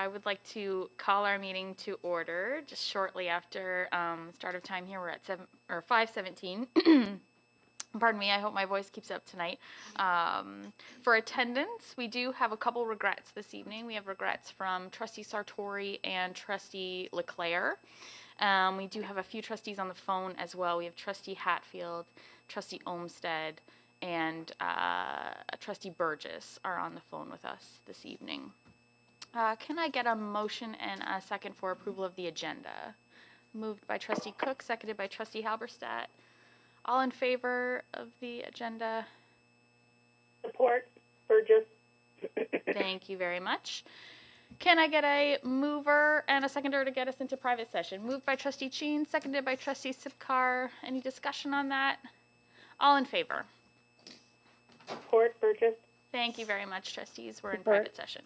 I would like to call our meeting to order just shortly after start of time here. We're at 5:17. Pardon me, I hope my voice keeps up tonight. For attendance, we do have a couple regrets this evening. We have regrets from Trustee Sartori and Trustee LeClaire. We do have a few trustees on the phone as well. We have Trustee Hatfield, Trustee Olmsted, and Trustee Burgess are on the phone with us this evening. Can I get a motion and a second for approval of the agenda? Moved by Trustee Cook, seconded by Trustee Halberstadt. All in favor of the agenda? Support, Burgess. Thank you very much. Can I get a mover and a seconder to get us into private session? Moved by Trustee Cheen, seconded by Trustee Sipkar. Any discussion on that? All in favor? Support, Burgess. Thank you very much, trustees. We're in Support. private session.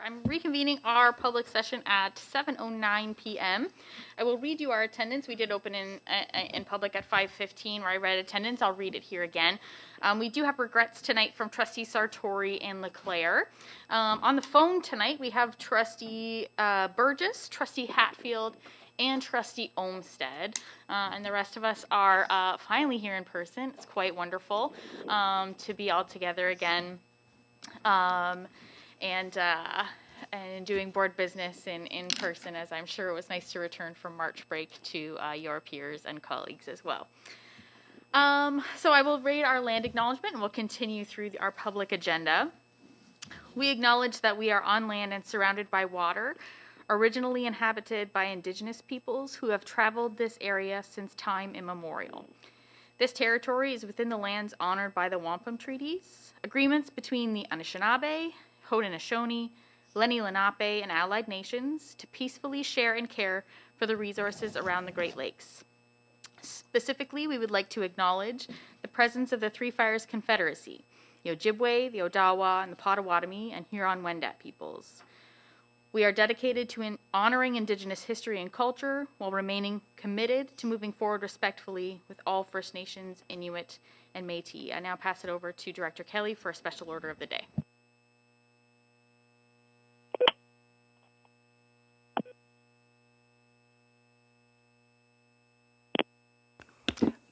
I'm reconvening our public session at 7:09 p.m. I will read you our attendance. We did open in public at 5:15 where I read attendance. I'll read it here again. We do have regrets tonight from Trustee Sartori and Leclerc. On the phone tonight, we have Trustee Burgess, Trustee Hatfield, and Trustee Olmsted. And the rest of us are finally here in person. It's quite wonderful to be all together again. And doing board business in person, as I'm sure it was nice to return from March break to your peers and colleagues as well. So I will read our land acknowledgement and we'll continue through our public agenda. We acknowledge that we are on land and surrounded by water, originally inhabited by indigenous peoples who have traveled this area since time immemorial. This territory is within the lands honored by the Wampum Treaties, agreements between the Anishinaabe, Haudenosaunee, Lenni Lenape, and allied nations to peacefully share and care for the resources around the Great Lakes. Specifically, we would like to acknowledge the presence of the Three Fires Confederacy, the Ojibwe, the Odawa, and the Potawatomi, and Huron-Wendat peoples. We are dedicated to honoring Indigenous history and culture while remaining committed to moving forward respectfully with all First Nations, Inuit, and Métis. I now pass it over to Director Kelly for a special order of the day.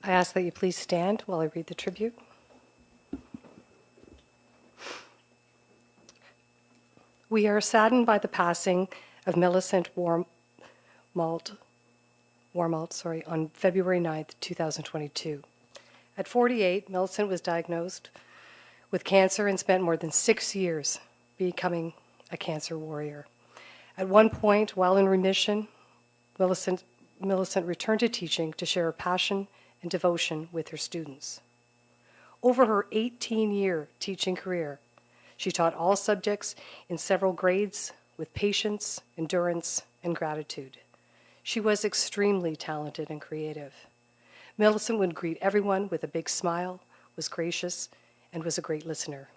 I ask that you please stand while I read the tribute. We are saddened by the passing of Millicent Warmalt on February 9th, 2022. At 48, Millicent was diagnosed with cancer and spent more than 6 years becoming a cancer warrior. At one point, while in remission, Millicent returned to teaching to share her passion and devotion with her students. Over her 18-year teaching career, she taught all subjects in several grades with patience, endurance, and gratitude. She was extremely talented and creative. Millicent would greet everyone with a big smile, was gracious, and was a great listener.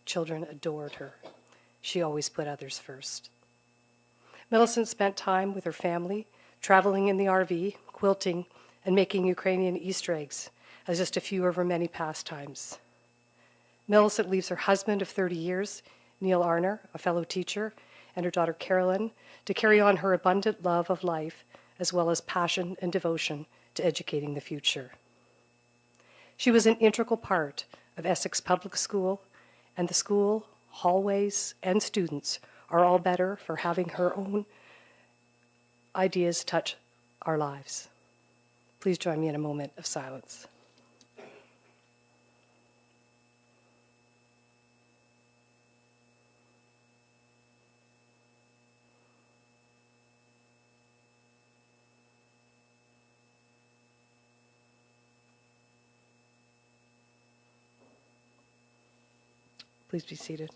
Children adored her. She always put others first. Millicent spent time with her family, traveling in the RV, quilting, and making Ukrainian Easter eggs as just a few of her many pastimes. Millicent leaves her husband of 30 years, Neil Arner, a fellow teacher, and her daughter Carolyn to carry on her abundant love of life as well as passion and devotion to educating the future. She was an integral part of Essex Public School, and the school, hallways, and students are all better for having her own ideas touch our lives. Please join me in a moment of silence. Please be seated.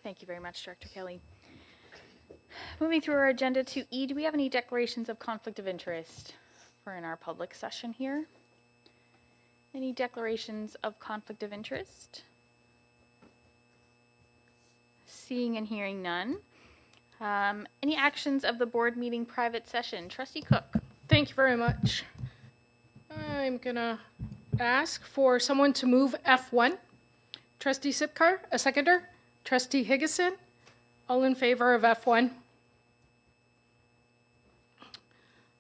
Thank you very much, Director Kelly. Moving through our agenda to E, do we have any declarations of conflict of interest for in our public session here? Any declarations of conflict of interest? Seeing and hearing none. Any actions of the board meeting private session? Trustee Cook. Thank you very much. I'm going to ask for someone to move F1. Trustee Sipcar, a seconder. Trustee Higgison, all in favor of F1.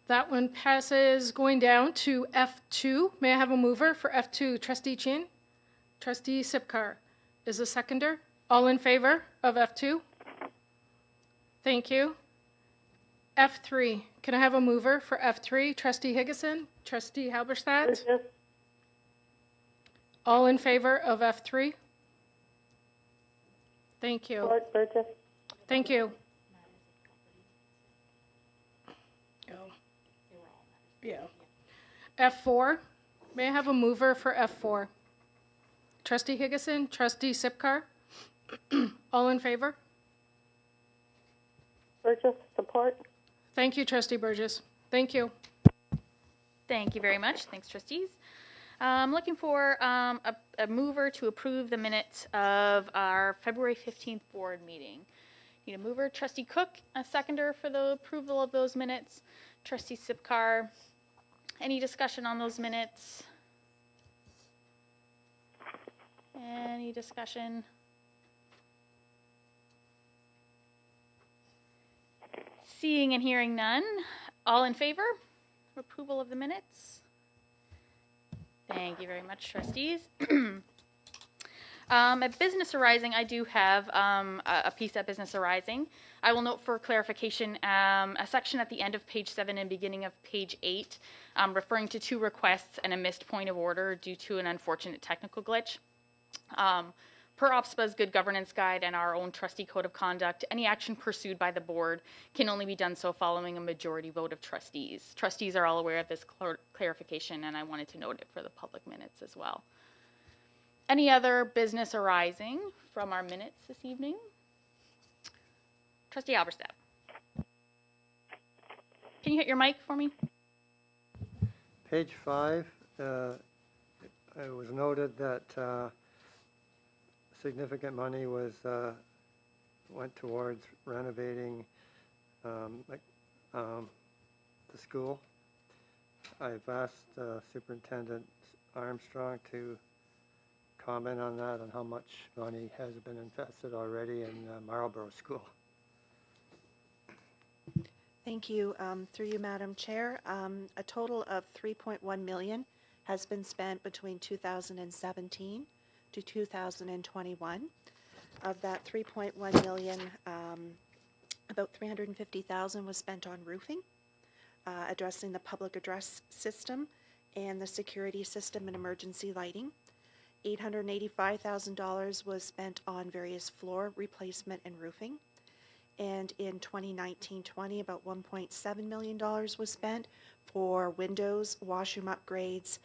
That one passes. Going down to F2. May I have a mover for F2? Trustee Chin. Trustee Sipcar is a seconder. All in favor of F2? Thank you. F3. Can I have a mover for F3? Trustee Higgison. Trustee Halberstadt. Burgess. All in favor of F3? Thank you. Support Burgess. Thank you. Yeah. F4. May I have a mover for F4? Trustee Higgison, Trustee Sipcar. All in favor? Burgess, support. Thank you, Trustee Burgess. Thank you. Thank you very much. Thanks, trustees. I'm looking for a mover to approve the minutes of our February 15th board meeting. Need a mover, Trustee Cook, a seconder for the approval of those minutes. Trustee Sipcar, any discussion on those minutes? Any discussion? Seeing and hearing none. All in favor of approval of the minutes? Thank you very much, trustees. At Business Arising, I do have a piece at Business Arising. I will note for clarification a section at the end of page 7 and beginning of page 8 referring to 2 requests and a missed point of order due to an unfortunate technical glitch. Per OPSPA's Good Governance Guide and our own trustee code of conduct, any action pursued by the board can only be done so following a majority vote of trustees. Trustees are all aware of this clarification, and I wanted to note it for the public minutes as well. Any other business arising from our minutes this evening? Trustee Alberstadt. Can you hit your mic for me? Page 5, it was noted that significant money went towards renovating the school. I've asked Superintendent Armstrong to comment on that, on how much money has been invested already in Marlborough School. Thank you. Through you, Madam Chair, a total of $3.1 million has been spent between 2017 to 2021. Of that $3.1 million, about $350,000 was spent on roofing, addressing the public address system and the security system and emergency lighting. $885,000 was spent on various floor replacement and roofing. And in 2019-20, about $1.7 million was spent for windows, washroom upgrades,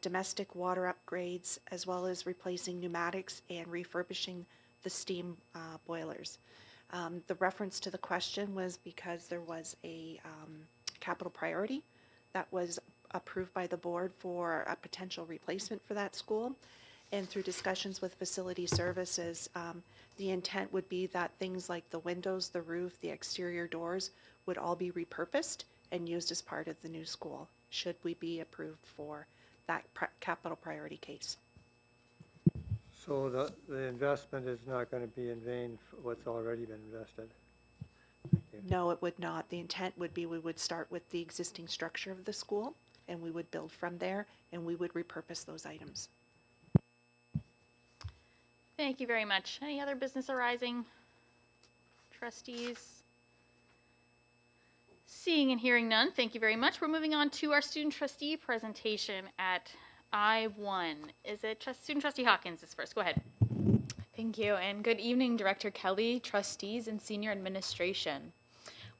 domestic water upgrades, as well as replacing pneumatics and refurbishing the steam boilers. The reference to the question was because there was a capital priority that was approved by the board for a potential replacement for that school. And through discussions with facility services, the intent would be that things like the windows, the roof, the exterior doors would all be repurposed and used as part of the new school, should we be approved for that capital priority case. So the investment is not going to be in vain for what's already been invested? Thank you. No, it would not. The intent would be we would start with the existing structure of the school, and we would build from there, and we would repurpose those items. Thank you very much. Any other business arising? Trustees? Seeing and hearing none, thank you very much. We're moving on to our student trustee presentation at I-1. Is it student trustee Hawkins is first? Go ahead. Thank you, and good evening, Director Kelly, trustees, and senior administration.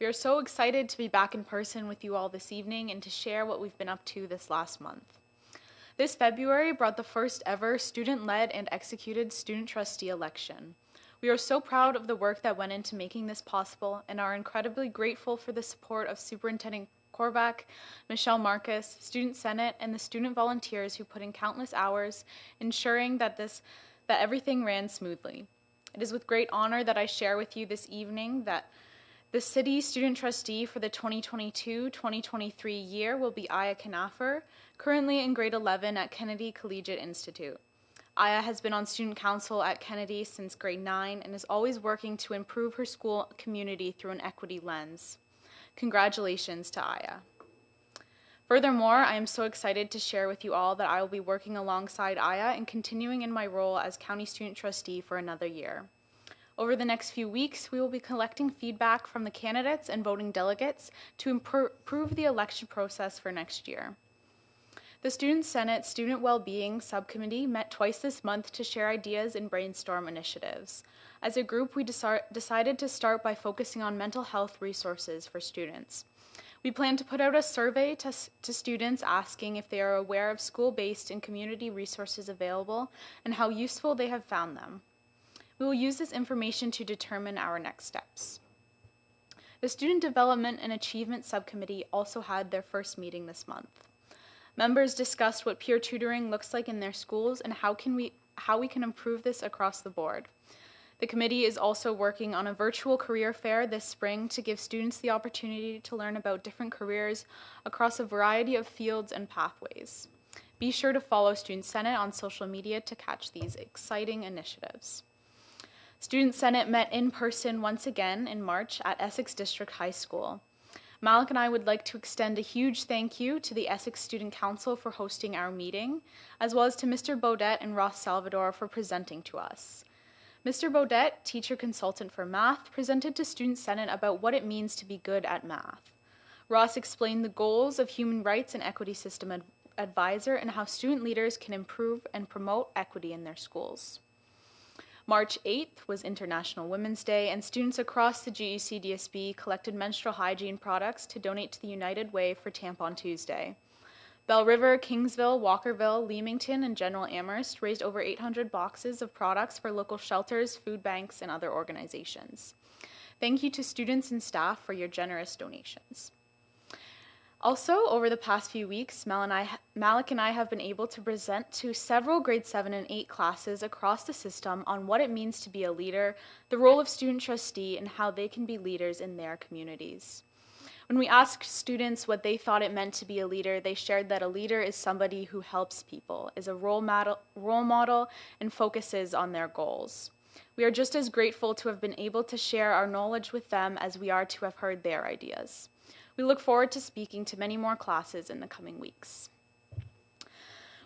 We are so excited to be back in person with you all this evening and to share what we've been up to this last month. This February brought the first ever student-led and executed student trustee election. We are so proud of the work that went into making this possible and are incredibly grateful for the support of Superintendent Korvac, Michelle Marcus, Student Senate, and the student volunteers who put in countless hours ensuring that everything ran smoothly. It is with great honor that I share with you this evening that the city student trustee for the 2022-2023 year will be Aya Knafer, currently in grade 11 at Kennedy Collegiate Institute. Aya has been on student council at Kennedy since grade 9 and is always working to improve her school community through an equity lens. Congratulations to Aya. Furthermore, I am so excited to share with you all that I will be working alongside Aya and continuing in my role as county student trustee for another year. Over the next few weeks, we will be collecting feedback from the candidates and voting delegates to improve the election process for next year. The Student Senate Student Wellbeing Subcommittee met twice this month to share ideas and brainstorm initiatives. As a group, we decided to start by focusing on mental health resources for students. We plan to put out a survey to students asking if they are aware of school-based and community resources available and how useful they have found them. We will use this information to determine our next steps. The Student Development and Achievement Subcommittee also had their first meeting this month. Members discussed what peer tutoring looks like in their schools and how we can improve this across the board. The committee is also working on a virtual career fair this spring to give students the opportunity to learn about different careers across a variety of fields and pathways. Be sure to follow Student Senate on social media to catch these exciting initiatives. Student Senate met in person once again in March at Essex District High School. Malik and I would like to extend a huge thank you to the Essex Student Council for hosting our meeting, as well as to Mr. Baudet and Ross Salvador for presenting to us. Mr. Baudet, teacher consultant for math, presented to Student Senate about what it means to be good at math. Ross explained the goals of Human Rights and Equity System Advisor and how student leaders can improve and promote equity in their schools. March 8th was International Women's Day, and students across the GECDSB collected menstrual hygiene products to donate to the United Way for Tampon Tuesday. Bell River, Kingsville, Walkerville, Leamington, and General Amherst raised over 800 boxes of products for local shelters, food banks, and other organizations. Thank you to students and staff for your generous donations. Also, over the past few weeks, Malik and I have been able to present to several grade 7 and 8 classes across the system on what it means to be a leader, the role of student trustee, and how they can be leaders in their communities. When we asked students what they thought it meant to be a leader, they shared that a leader is somebody who helps people, is a role model, and focuses on their goals. We are just as grateful to have been able to share our knowledge with them as we are to have heard their ideas. We look forward to speaking to many more classes in the coming weeks.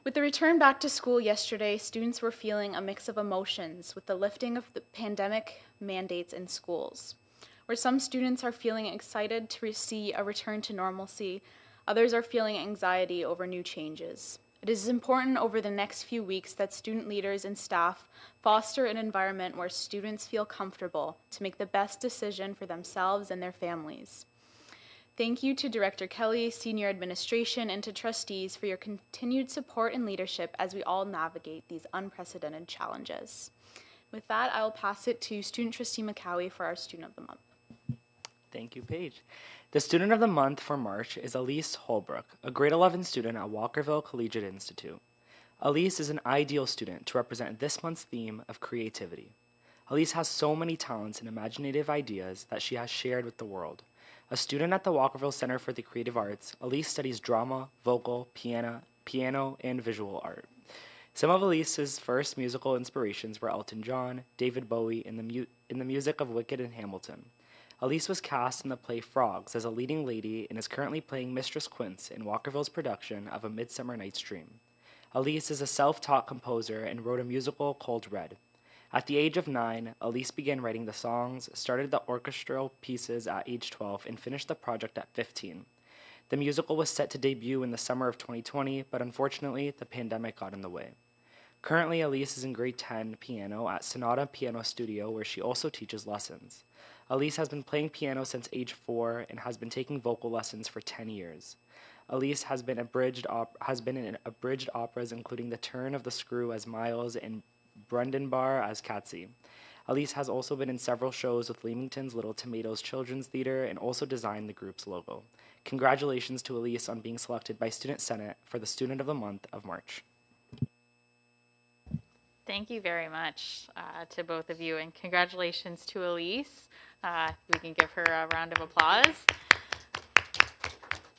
With the return back to school yesterday, students were feeling a mix of emotions with the lifting of the pandemic mandates in schools. Where some students are feeling excited to see a return to normalcy, others are feeling anxiety over new changes. It is important over the next few weeks that student leaders and staff foster an environment where students feel comfortable to make the best decision for themselves and their families. Thank you to Director Kelly, senior administration, and to trustees for your continued support and leadership as we all navigate these unprecedented challenges. With that, I will pass it to Student Trustee McCowie for our Student of the Month. Thank you, Paige. The Student of the Month for March is Elise Holbrook, a grade 11 student at Walkerville Collegiate Institute. Elise is an ideal student to represent this month's theme of creativity. Elise has so many talents and imaginative ideas that she has shared with the world. A student at the Walkerville Center for the Creative Arts, Elise studies drama, vocal, piano, and visual art. Some of Elise's first musical inspirations were Elton John, David Bowie, and the music of Wicked and Hamilton. Elise was cast in the play Frogs as a leading lady and is currently playing Mistress Quince in Walkerville's production of A Midsummer Night's Dream. Elise is a self-taught composer and wrote a musical called Red. At the age of 9, Elise began writing the songs, started the orchestral pieces at age 12, and finished the project at 15. The musical was set to debut in the summer of 2020, but unfortunately, the pandemic got in the way. Currently, Elise is in grade 10 piano at Sonata Piano Studio, where she also teaches lessons. Elise has been playing piano since age 4 and has been taking vocal lessons for 10 years. Elise has been in abridged operas, including The Turn of the Screw as Miles and Brundenbar as Katzy. Elise has also been in several shows with Leamington's Little Tomatoes Children's Theater and also designed the group's logo. Congratulations to Elise on being selected by Student Senate for the Student of the Month of March. Thank you very much to both of you, and congratulations to Elise. We can give her a round of applause.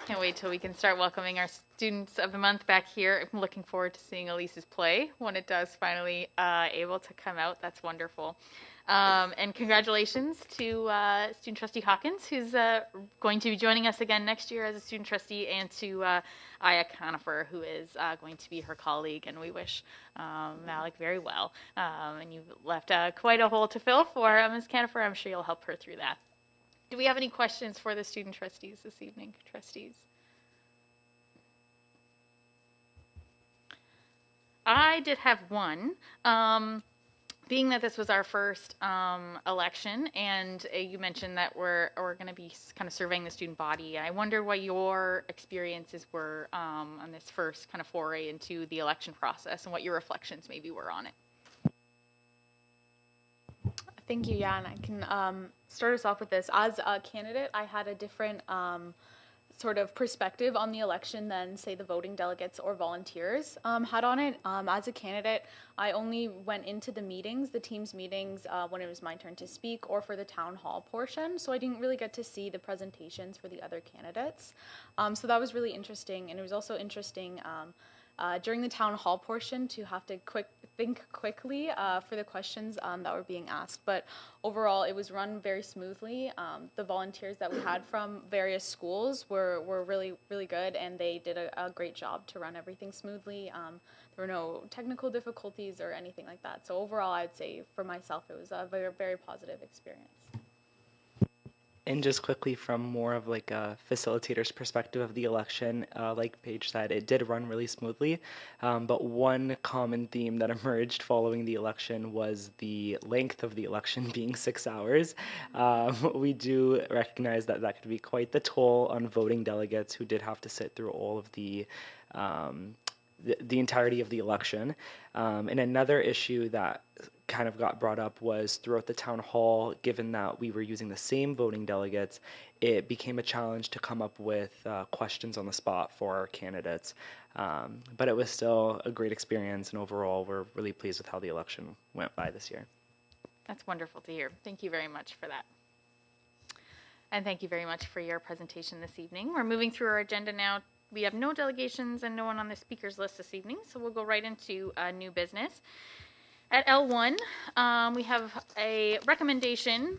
Can't wait till we can start welcoming our Students of the Month back here. I'm looking forward to seeing Elise's play when it does finally able to come out. That's wonderful. And congratulations to Student Trustee Hawkins, who's going to be joining us again next year as a student trustee, and to Aya Conifer, who is going to be her colleague. And we wish Malik very well. And you've left quite a hole to fill for Ms. Conifer. I'm sure you'll help her through that. Do we have any questions for the student trustees this evening, trustees? I did have one. Being that this was our first election, and you mentioned that we're going to be kind of surveying the student body, I wonder what your experiences were on this first kind of foray into the election process and what your reflections maybe were on it. Thank you, yeah, and I can start us off with this. As a candidate, I had a different sort of perspective on the election than, say, the voting delegates or volunteers had on it. As a candidate, I only went into the meetings, the team's meetings, when it was my turn to speak, or for the town hall portion, so I didn't really get to see the presentations for the other candidates. So that was really interesting, and it was also interesting during the town hall portion to have to think quickly for the questions that were being asked. But overall, it was run very smoothly. The volunteers that we had from various schools were really, really good, and they did a great job to run everything smoothly. There were no technical difficulties or anything like that. So overall, I'd say for myself, it was a very, very positive experience. And just quickly from more of like a facilitator's perspective of the election, like Paige said, it did run really smoothly. But one common theme that emerged following the election was the length of the election being 6 hours. We do recognize that that could be quite the toll on voting delegates who did have to sit through all of the entirety of the election. And another issue that kind of got brought up was throughout the town hall, given that we were using the same voting delegates, it became a challenge to come up with questions on the spot for our candidates. But it was still a great experience, and overall, we're really pleased with how the election went by this year. That's wonderful to hear. Thank you very much for that. And thank you very much for your presentation this evening. We're moving through our agenda now. We have no delegations and no one on the speakers list this evening, so we'll go right into new business. At L1, we have a recommendation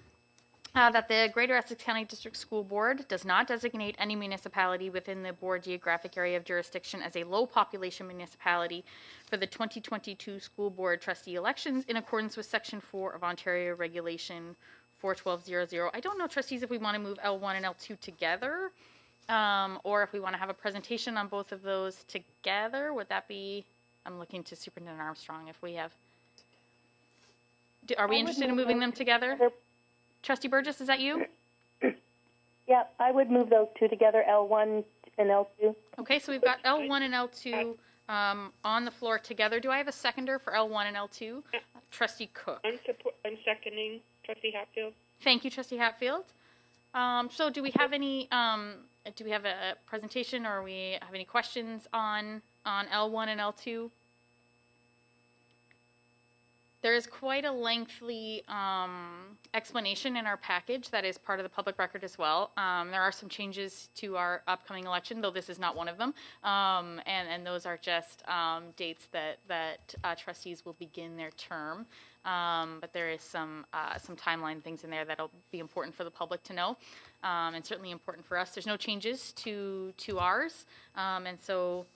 that the Greater Essex County District School Board does not designate any municipality within the board geographic area of jurisdiction as a low population municipality for the 2022 school board trustee elections in accordance with Section 4 of Ontario Regulation 41200. I don't know, trustees, if we want to move L1 and L2 together, or if we want to have a presentation on both of those together. Would that be, I'm looking to Superintendent Armstrong if we have. Are we interested in moving them together? Trustee Burgess, is that you? Yeah, I would move those two together, L1 and L2. Okay, so we've got L1 and L2 on the floor together. Do I have a seconder for L1 and L2? Trustee Cook. I'm seconding Trustee Hatfield. Thank you, Trustee Hatfield. So do we have any, do we have a presentation, or we have any questions on L1 and L2? There is quite a lengthy explanation in our package that is part of the public record as well. There are some changes to our upcoming election, though this is not one of them. And those are just dates that trustees will begin their term. But there is some timeline things in there that'll be important for the public to know, and certainly important for us. There's no changes to ours, and so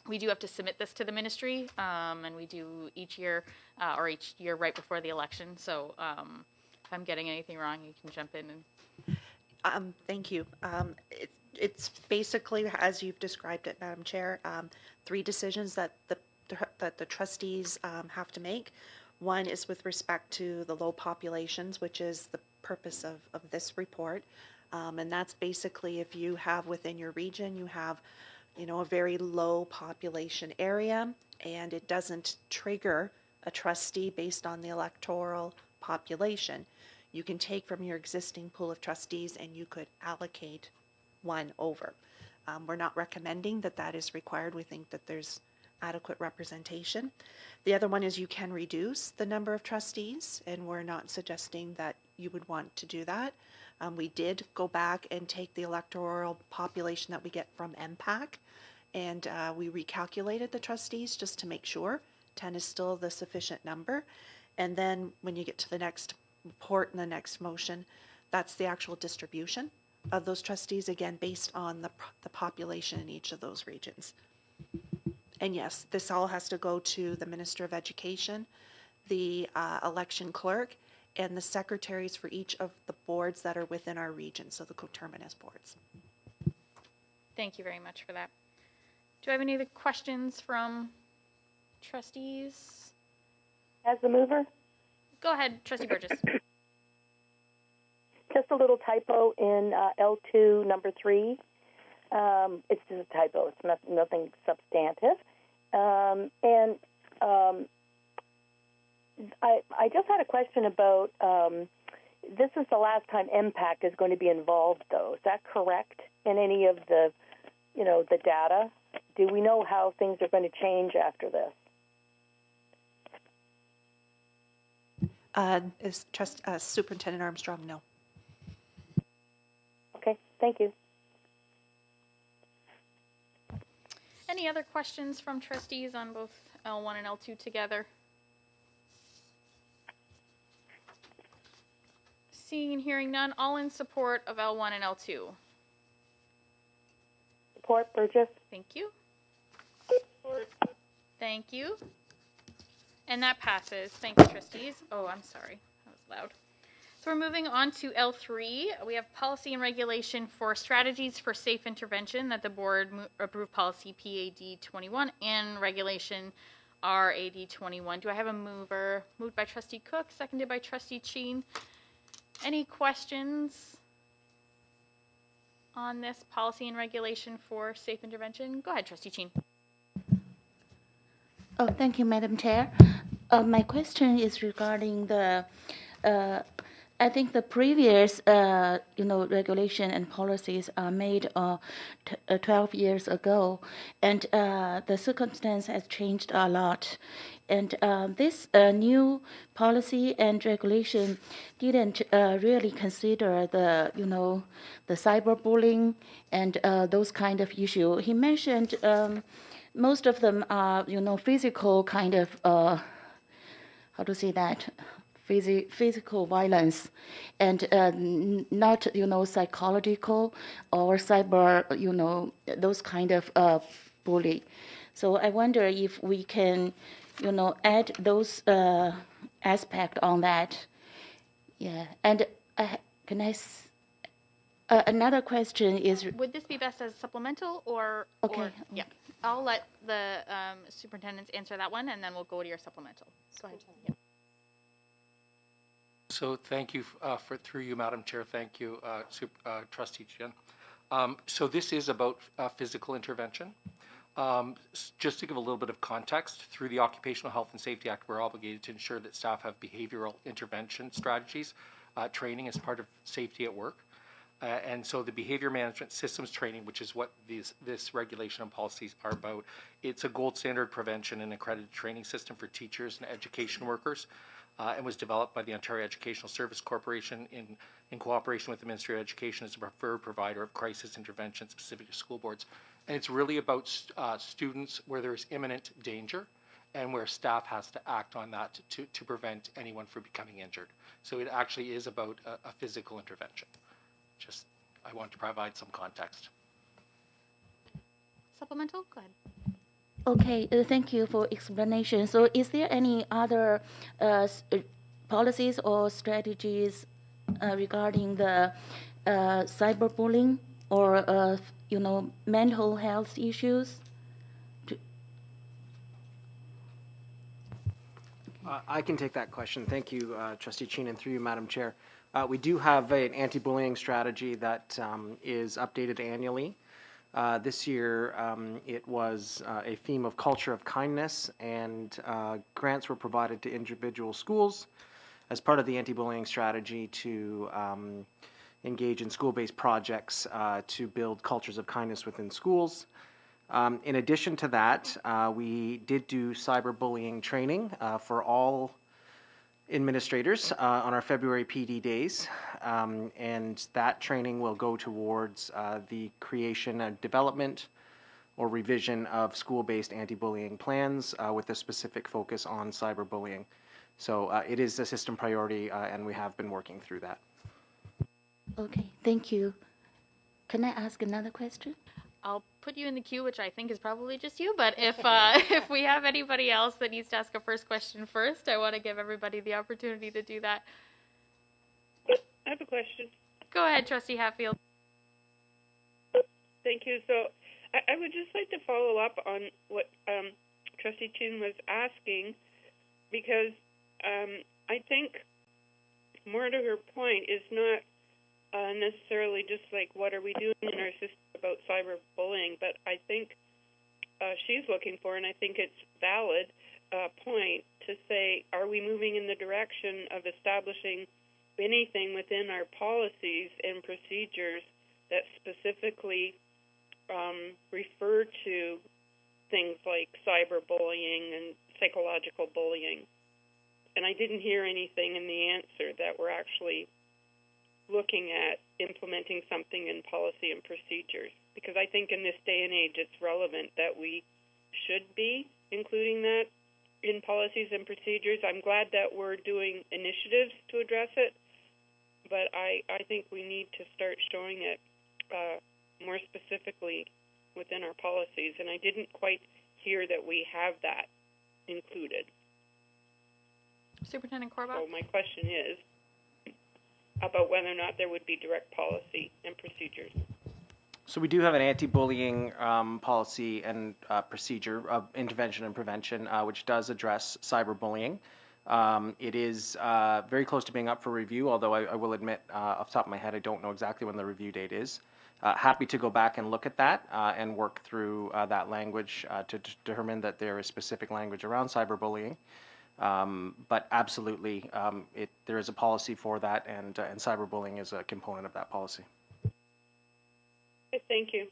we do have to submit this to the ministry, and we do each year right before the election. So if I'm getting anything wrong, you can jump in. And Thank you. It's basically, as you've described it, Madam Chair, 3 decisions that the trustees have to make. One is with respect to the low populations, which is the purpose of this report. And that's basically if you have within your region, you have a very low population area, and it doesn't trigger a trustee based on the electoral population. You can take from your existing pool of trustees and you could allocate one over. We're not recommending that is required. We think that there's adequate representation. The other one is you can reduce the number of trustees, and we're not suggesting that you would want to do that. We did go back and take the electoral population that we get from MPAC, and we recalculated the trustees just to make sure 10 is still the sufficient number. And then when you get to the next report and the next motion, that's the actual distribution of those trustees, again, based on the population in each of those regions. And yes, this all has to go to the Minister of Education, the election clerk, and the secretaries for each of the boards that are within our region, so the coterminous boards. thank you very much for that. Do I have any other questions from trustees? As the mover, Go ahead, Trustee Burgess. just a little typo in L2 number 3. It's just a typo. It's nothing substantive. I just had a question about this is the last time MPACT is going to be involved, though. Is that correct in any of the, the data? Do we know how things are going to change after this? Superintendent Armstrong, no. Okay, thank you. Any other questions from trustees on both L1 and L2 together? Seeing and hearing none, all in support of L1 and L2. Support, Burgess. Thank you. Thank you. And that passes. Thank you, trustees. Oh, I'm sorry. That was loud. So we're moving on to L3. We have policy and regulation for strategies for safe intervention that the board approved policy PAD 21 and regulation RAD 21. Do I have a mover? Moved by trustee Cook, seconded by trustee Cheen. Any questions on this policy and regulation for safe intervention? Go ahead, trustee Cheen. Oh, thank you, Madam Chair. My question is regarding the, I think the previous, regulation and policies are made 12 years ago, and the circumstance has changed a lot. And this new policy and regulation didn't really consider the, the cyberbullying and those kind of issues. He mentioned most of them are, physical kind of, how to say that, physical violence, and not, psychological or cyber, those kind of bully. So I wonder if we can, add those aspect on that. Yeah, and another question is... Would this be best as supplemental or... Okay. Or, yeah. I'll let the superintendents answer that one, and then we'll go to your supplemental. Go ahead. Yeah. So thank you through you, Madam Chair. Thank you, Trustee Chen. So this is about physical intervention. Just to give a little bit of context, through the Occupational Health and Safety Act, we're obligated to ensure that staff have behavioral intervention strategies, training as part of safety at work. And so the behavior management systems training, which is what this regulation and policies are about, it's a gold standard prevention and accredited training system for teachers and education workers, and was developed by the Ontario Educational Service Corporation in cooperation with the Ministry of Education as a preferred provider of crisis intervention specific to school boards. And it's really about students where there is imminent danger and where staff has to act on that to prevent anyone from becoming injured. So it actually is about a physical intervention. Just, I want to provide some context. Supplemental? Go ahead. Okay, thank you for explanation. So is there any other policies or strategies regarding the cyberbullying or, mental health issues? I can take that question. Thank you, Trustee Cheen, and through you, Madam Chair. We do have an anti-bullying strategy that is updated annually. This year, it was a theme of culture of kindness, and grants were provided to individual schools as part of the anti-bullying strategy to engage in school-based projects to build cultures of kindness within schools. In addition to that, we did do cyberbullying training for all administrators on our February PD days, and that training will go towards the creation and development or revision of school-based anti-bullying plans with a specific focus on cyberbullying. So it is a system priority, and we have been working through that. Okay, thank you. Can I ask another question? I'll put you in the queue, which I think is probably just you, but if if we have anybody else that needs to ask a first question first, I want to give everybody the opportunity to do that. I have a question. Go ahead, Trustee Hatfield. Thank you. So I would just like to follow up on what Trustee Chin was asking, because I think more to her point is not necessarily just like what are we doing in our system about cyberbullying, but I think she's looking for, and I think it's valid point to say, are we moving in the direction of establishing anything within our policies and procedures that specifically refer to things like cyberbullying and psychological bullying. And I didn't hear anything in the answer that we're actually looking at implementing something in policy and procedures. Because I think in this day and age it's relevant that we should be including that in policies and procedures. I'm glad that we're doing initiatives to address it, but I think we need to start showing it more specifically within our policies, and I didn't quite hear that we have that included. Superintendent Corbett? So my question is about whether or not there would be direct policy and procedures. So we do have an anti-bullying policy and procedure of intervention and prevention, which does address cyberbullying. It is very close to being up for review, although I will admit, off the top of my head, I don't know exactly when the review date is. Happy to go back and look at that and work through that language to determine that there is specific language around cyberbullying. But absolutely, there is a policy for that, and cyberbullying is a component of that policy. Okay, thank you.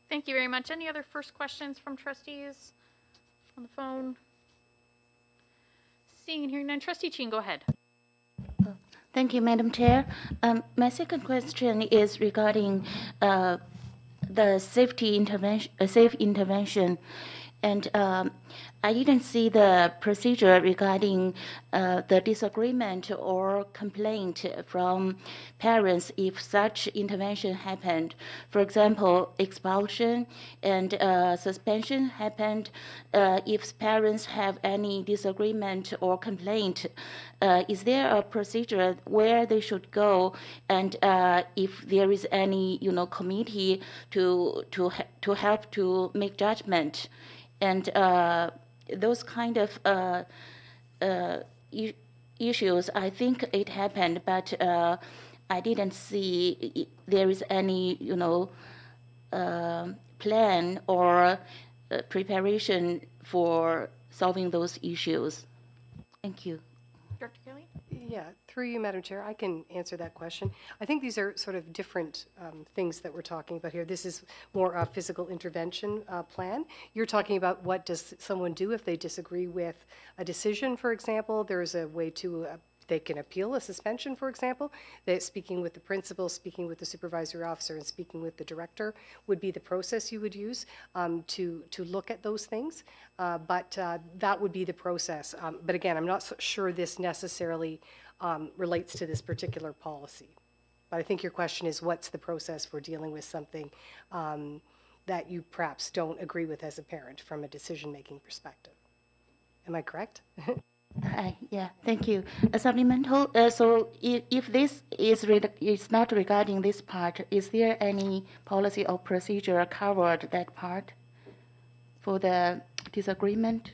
Thank you very much. Any other first questions from trustees on the phone? Seeing and hearing none. Trustee Chin, go ahead. Thank you, Madam Chair. My second question is regarding the safe intervention, and I didn't see the procedure regarding the disagreement or complaint from parents if such intervention happened. For example, expulsion and suspension happened. If parents have any disagreement or complaint, is there a procedure where they should go? And if there is any, committee to help to make judgment, and those kind of issues, I think it happened, but I didn't see there is any, plan or preparation for solving those issues. Thank you. Dr. Kelly? Yeah, through you, Madam Chair, I can answer that question. I think these are sort of different things that we're talking about here. This is more a physical intervention plan. You're talking about what does someone do if they disagree with a decision, for example. There's a way to they can appeal a suspension, for example. That speaking with the principal, speaking with the supervisory officer, and speaking with the director would be the process you would use to look at those things. But that would be the process. But again, I'm not so sure this necessarily relates to this particular policy. But I think your question is, what's the process for dealing with something that you perhaps don't agree with as a parent from a decision-making perspective? Am I correct? Yeah, thank you. A supplemental, so if this is not regarding this part, is there any policy or procedure covered that part for the disagreement?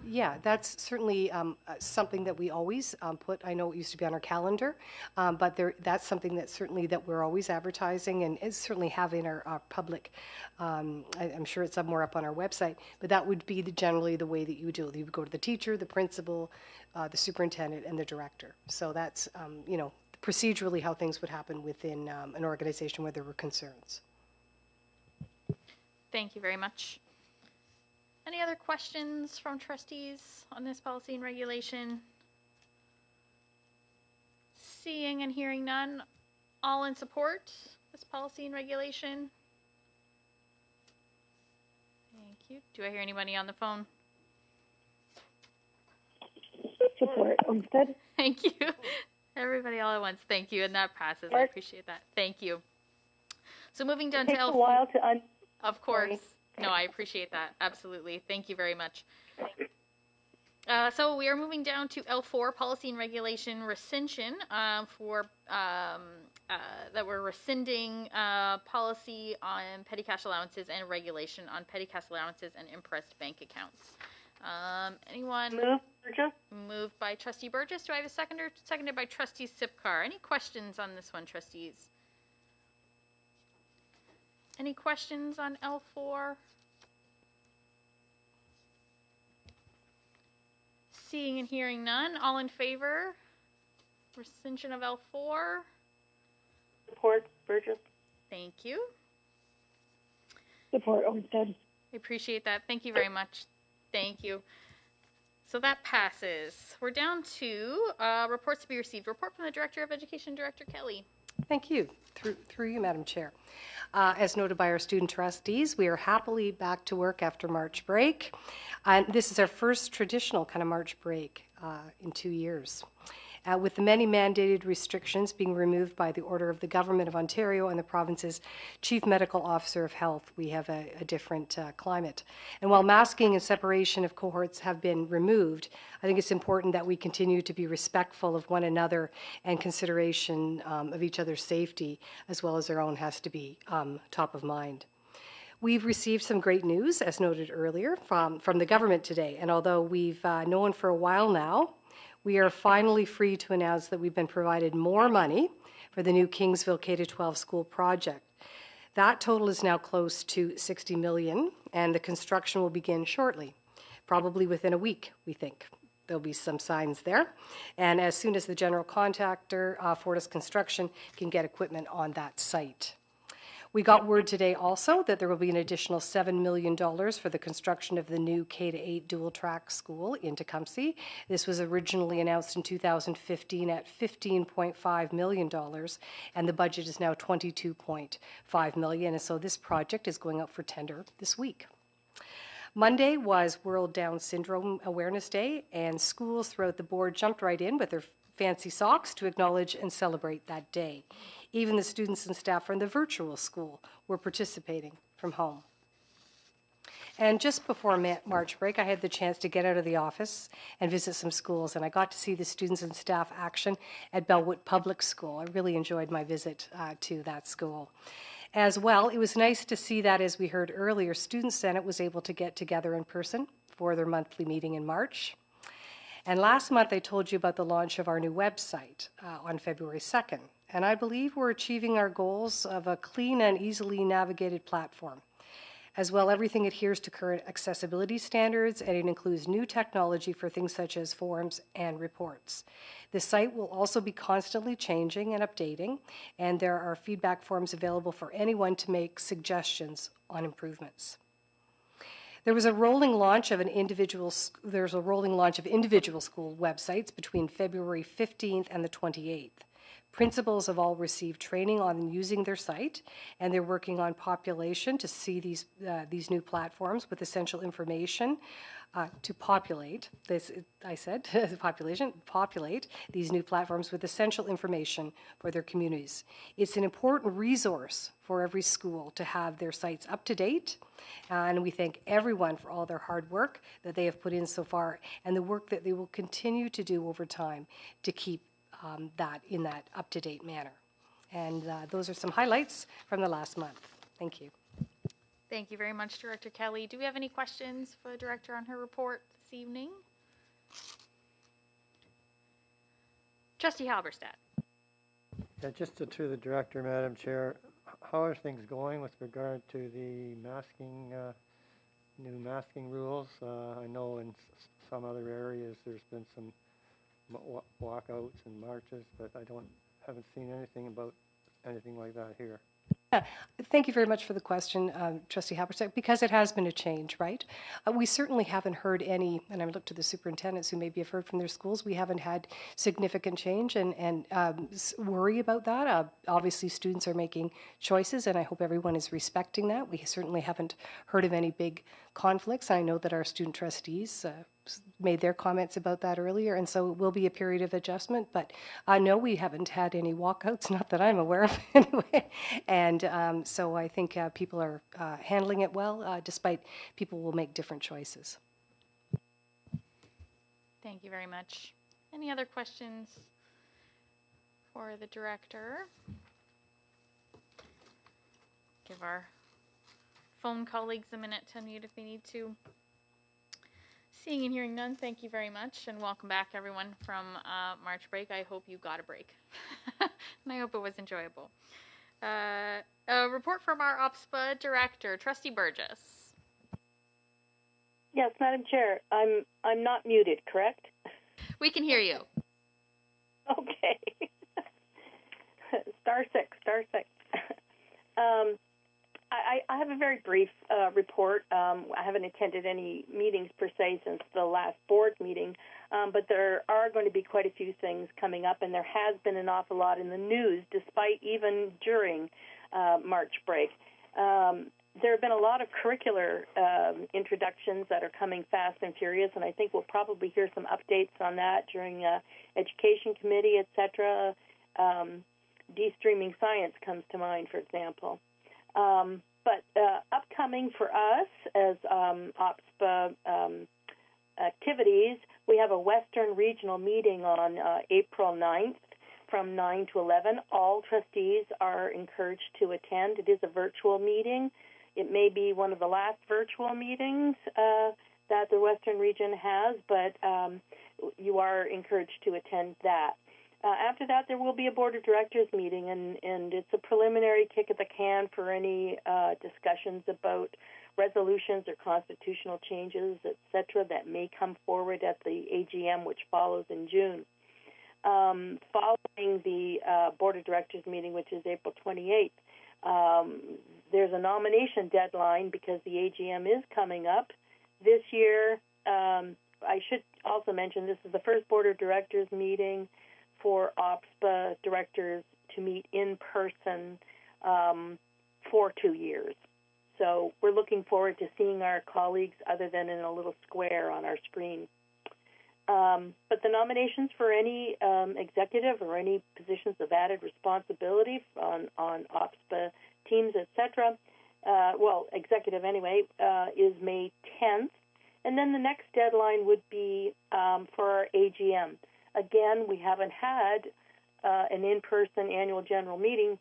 Yeah, that's certainly something that we always put. I know it used to be on our calendar, but that's something that certainly that we're always advertising and is certainly having our public. I'm sure it's somewhere up on our website, but that would be generally the way that you would do it. You would go to the teacher, the principal, the superintendent, and the director. So that's procedurally how things would happen within an organization where there were concerns. Thank you very much. Any other questions from trustees on this policy and regulation? Seeing and hearing none, all in support this policy and regulation? Thank you. Do I hear anybody on the phone? Support instead. Thank you. Everybody all at once. Thank you, and that passes. I appreciate that. Thank you. So moving down to It takes a while to Of course. No, I appreciate that. Absolutely. Thank you very much. So we are moving down to L4, policy and regulation rescission that we're rescinding policy on petty cash allowances and regulation on petty cash allowances and impressed bank accounts. Anyone? Move, Burgess. Moved by Trustee Burgess. Do I have a seconder? Seconded by Trustee Sipkar. Any questions on this one, trustees? Any questions on L4? Seeing and hearing none, all in favor Rescission of L4. Support, Burgess. Thank you. Support, Olmsted. I appreciate that. Thank you very much. Thank you. So that passes. We're down to reports to be received. Report from the Director of Education, Director Kelly. Thank you. Through you, Madam Chair. As noted by our student trustees, we are happily back to work after March break. This is our first traditional kind of March break in 2 years. With the many mandated restrictions being removed by the order of the Government of Ontario and the province's Chief Medical Officer of Health, we have a different climate. And while masking and separation of cohorts have been removed, I think it's important that we continue to be respectful of one another, and consideration of each other's safety as well as our own has to be top of mind. We've received some great news, as noted earlier, from the government today. And although we've known for a while now, we are finally free to announce that we've been provided more money for the new Kingsville K-12 school project. That total is now close to $60 million, and the construction will begin shortly, probably within a week, we think. There'll be some signs there. And as soon as the general contractor, Fortis Construction, can get equipment on that site. We got word today also that there will be an additional $7 million for the construction of the new K-8 dual-track school in Tecumseh. This was originally announced in 2015 at $15.5 million, and the budget is now $22.5 million, and so this project is going out for tender this week. Monday was World Down Syndrome Awareness Day, and schools throughout the board jumped right in with their fancy socks to acknowledge and celebrate that day. Even the students and staff from the virtual school were participating from home. And just before March break, I had the chance to get out of the office and visit some schools, and I got to see the students and staff action at Bellwood Public School. I really enjoyed my visit to that school. As well, it was nice to see that, as we heard earlier, Student Senate was able to get together in person for their monthly meeting in March. And last month, I told you about the launch of our new website on February 2nd. And I believe we're achieving our goals of a clean and easily navigated platform. As well, everything adheres to current accessibility standards, and it includes new technology for things such as forms and reports. The site will also be constantly changing and updating, and there are feedback forms available for anyone to make suggestions on improvements. There was a rolling launch of individual school websites between February 15th and the 28th. Principals have all received training on using their site, and they're working on population to see these new platforms with essential information to populate. Populate these new platforms with essential information for their communities. It's an important resource for every school to have their sites up to date, and we thank everyone for all their hard work that they have put in so far, and the work that they will continue to do over time to keep that in that up-to-date manner. And those are some highlights from the last month. Thank you. Thank you very much, Director Kelly. Do we have any questions for the Director on her report this evening? Trustee Halberstadt. Yeah, just to the Director, Madam Chair, how are things going with regard to the masking, new masking rules? I know in some other areas there's been some walkouts and marches, but haven't seen anything about anything like that here. Yeah, thank you very much for the question, Trustee Halberstadt, because it has been a change, right? We certainly haven't heard any, and I look to the superintendents who maybe have heard from their schools, we haven't had significant change and worry about that. Obviously, students are making choices, and I hope everyone is respecting that. We certainly haven't heard of any big conflicts. I know that our student trustees made their comments about that earlier, and so it will be a period of adjustment, but no, we haven't had any walkouts, not that I'm aware of anyway, and so I think people are handling it well, despite people will make different choices. Thank you very much. Any other questions for the Director? Give our phone colleagues a minute to unmute if they need to. Seeing and hearing none, thank you very much, and welcome back, everyone, from March break. I hope you got a break, and I hope it was enjoyable. A report from our OPSPA Director, Trustee Burgess. Yes, Madam Chair, I'm not muted, correct? We can hear you. Okay. Star six. I have a very brief report. I haven't attended any meetings per se since the last board meeting, but there are going to be quite a few things coming up, and there has been an awful lot in the news, despite even during March break. There have been a lot of curricular introductions that are coming fast and furious, and I think we'll probably hear some updates on that during Education Committee, etc. De-streaming science comes to mind, for example. But upcoming for us as OPSPA activities, we have a Western Regional meeting on April 9th from 9 to 11. All trustees are encouraged to attend. It is a virtual meeting. It may be one of the last virtual meetings that the Western Region has, but you are encouraged to attend that. After that, there will be a Board of Directors meeting, and it's a preliminary kick at the can for any discussions about resolutions or constitutional changes, etc., that may come forward at the AGM, which follows in June. Following the Board of Directors meeting, which is April 28th, there's a nomination deadline because the AGM is coming up. This year, I should also mention this is the first Board of Directors meeting for OPSPA directors to meet in person for 2 years. So we're looking forward to seeing our colleagues other than in a little square on our screen. But the nominations for any executive or any positions of added responsibility on OPSPA teams, etc., executive anyway, is May 10th. And then the next deadline would be for our AGM. Again, we haven't had an in-person annual general meeting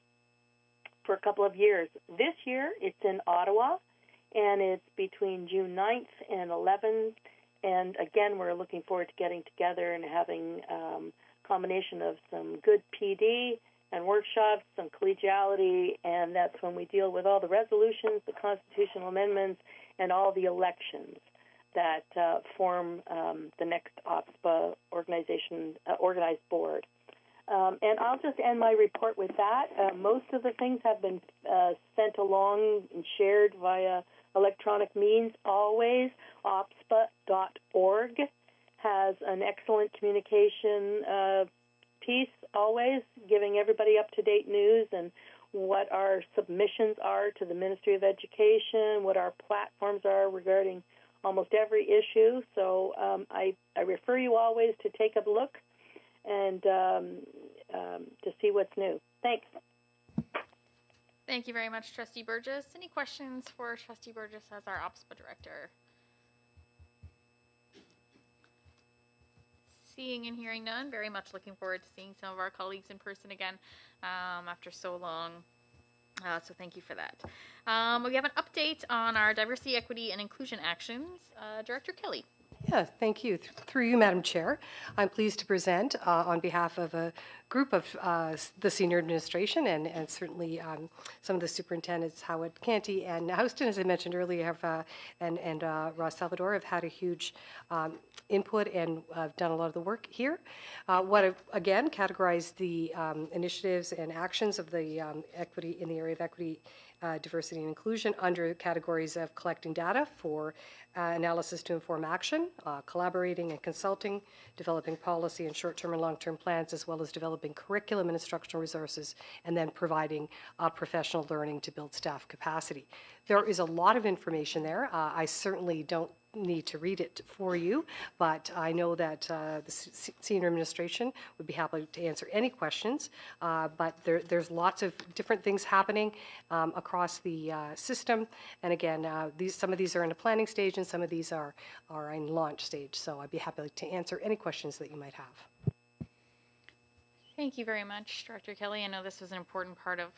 for a couple of years. This year, it's in Ottawa, and it's between June 9th and 11th. And again, we're looking forward to getting together and having a combination of some good PD and workshops, some collegiality, and that's when we deal with all the resolutions, the constitutional amendments, and all the elections that form the next OPSPA organized board. And I'll just end my report with that. Most of the things have been sent along and shared via electronic means always. OPSPA.org has an excellent communication piece always, giving everybody up-to-date news and what our submissions are to the Ministry of Education, what our platforms are regarding almost every issue. So I refer you always to take a look and to see what's new. Thanks. Thank you very much, Trustee Burgess. Any questions for Trustee Burgess as our OPSPA Director? Seeing and hearing none, very much looking forward to seeing some of our colleagues in person again after so long. So thank you for that. We have an update on our diversity, equity, and inclusion actions. Director Kelly. Yeah, thank you. Through you, Madam Chair, I'm pleased to present on behalf of a group of the senior administration and certainly some of the superintendents, Howard Canty and Houston, as I mentioned earlier, and Ross Salvador have had a huge input and done a lot of the work here. What I've, again, categorized the initiatives and actions of the equity in the area of equity, diversity and inclusion under categories of collecting data for analysis to inform action, collaborating and consulting, developing policy and short-term and long-term plans, as well as developing curriculum and instructional resources, and then providing professional learning to build staff capacity. There is a lot of information there. I certainly don't need to read it for you, but I know that the senior administration would be happy to answer any questions. But there's lots of different things happening across the system, and again, some of these are in a planning stage, and some of these are in launch stage. So I'd be happy to answer any questions that you might have. Thank you very much, Director Kelly. I know this was an important part of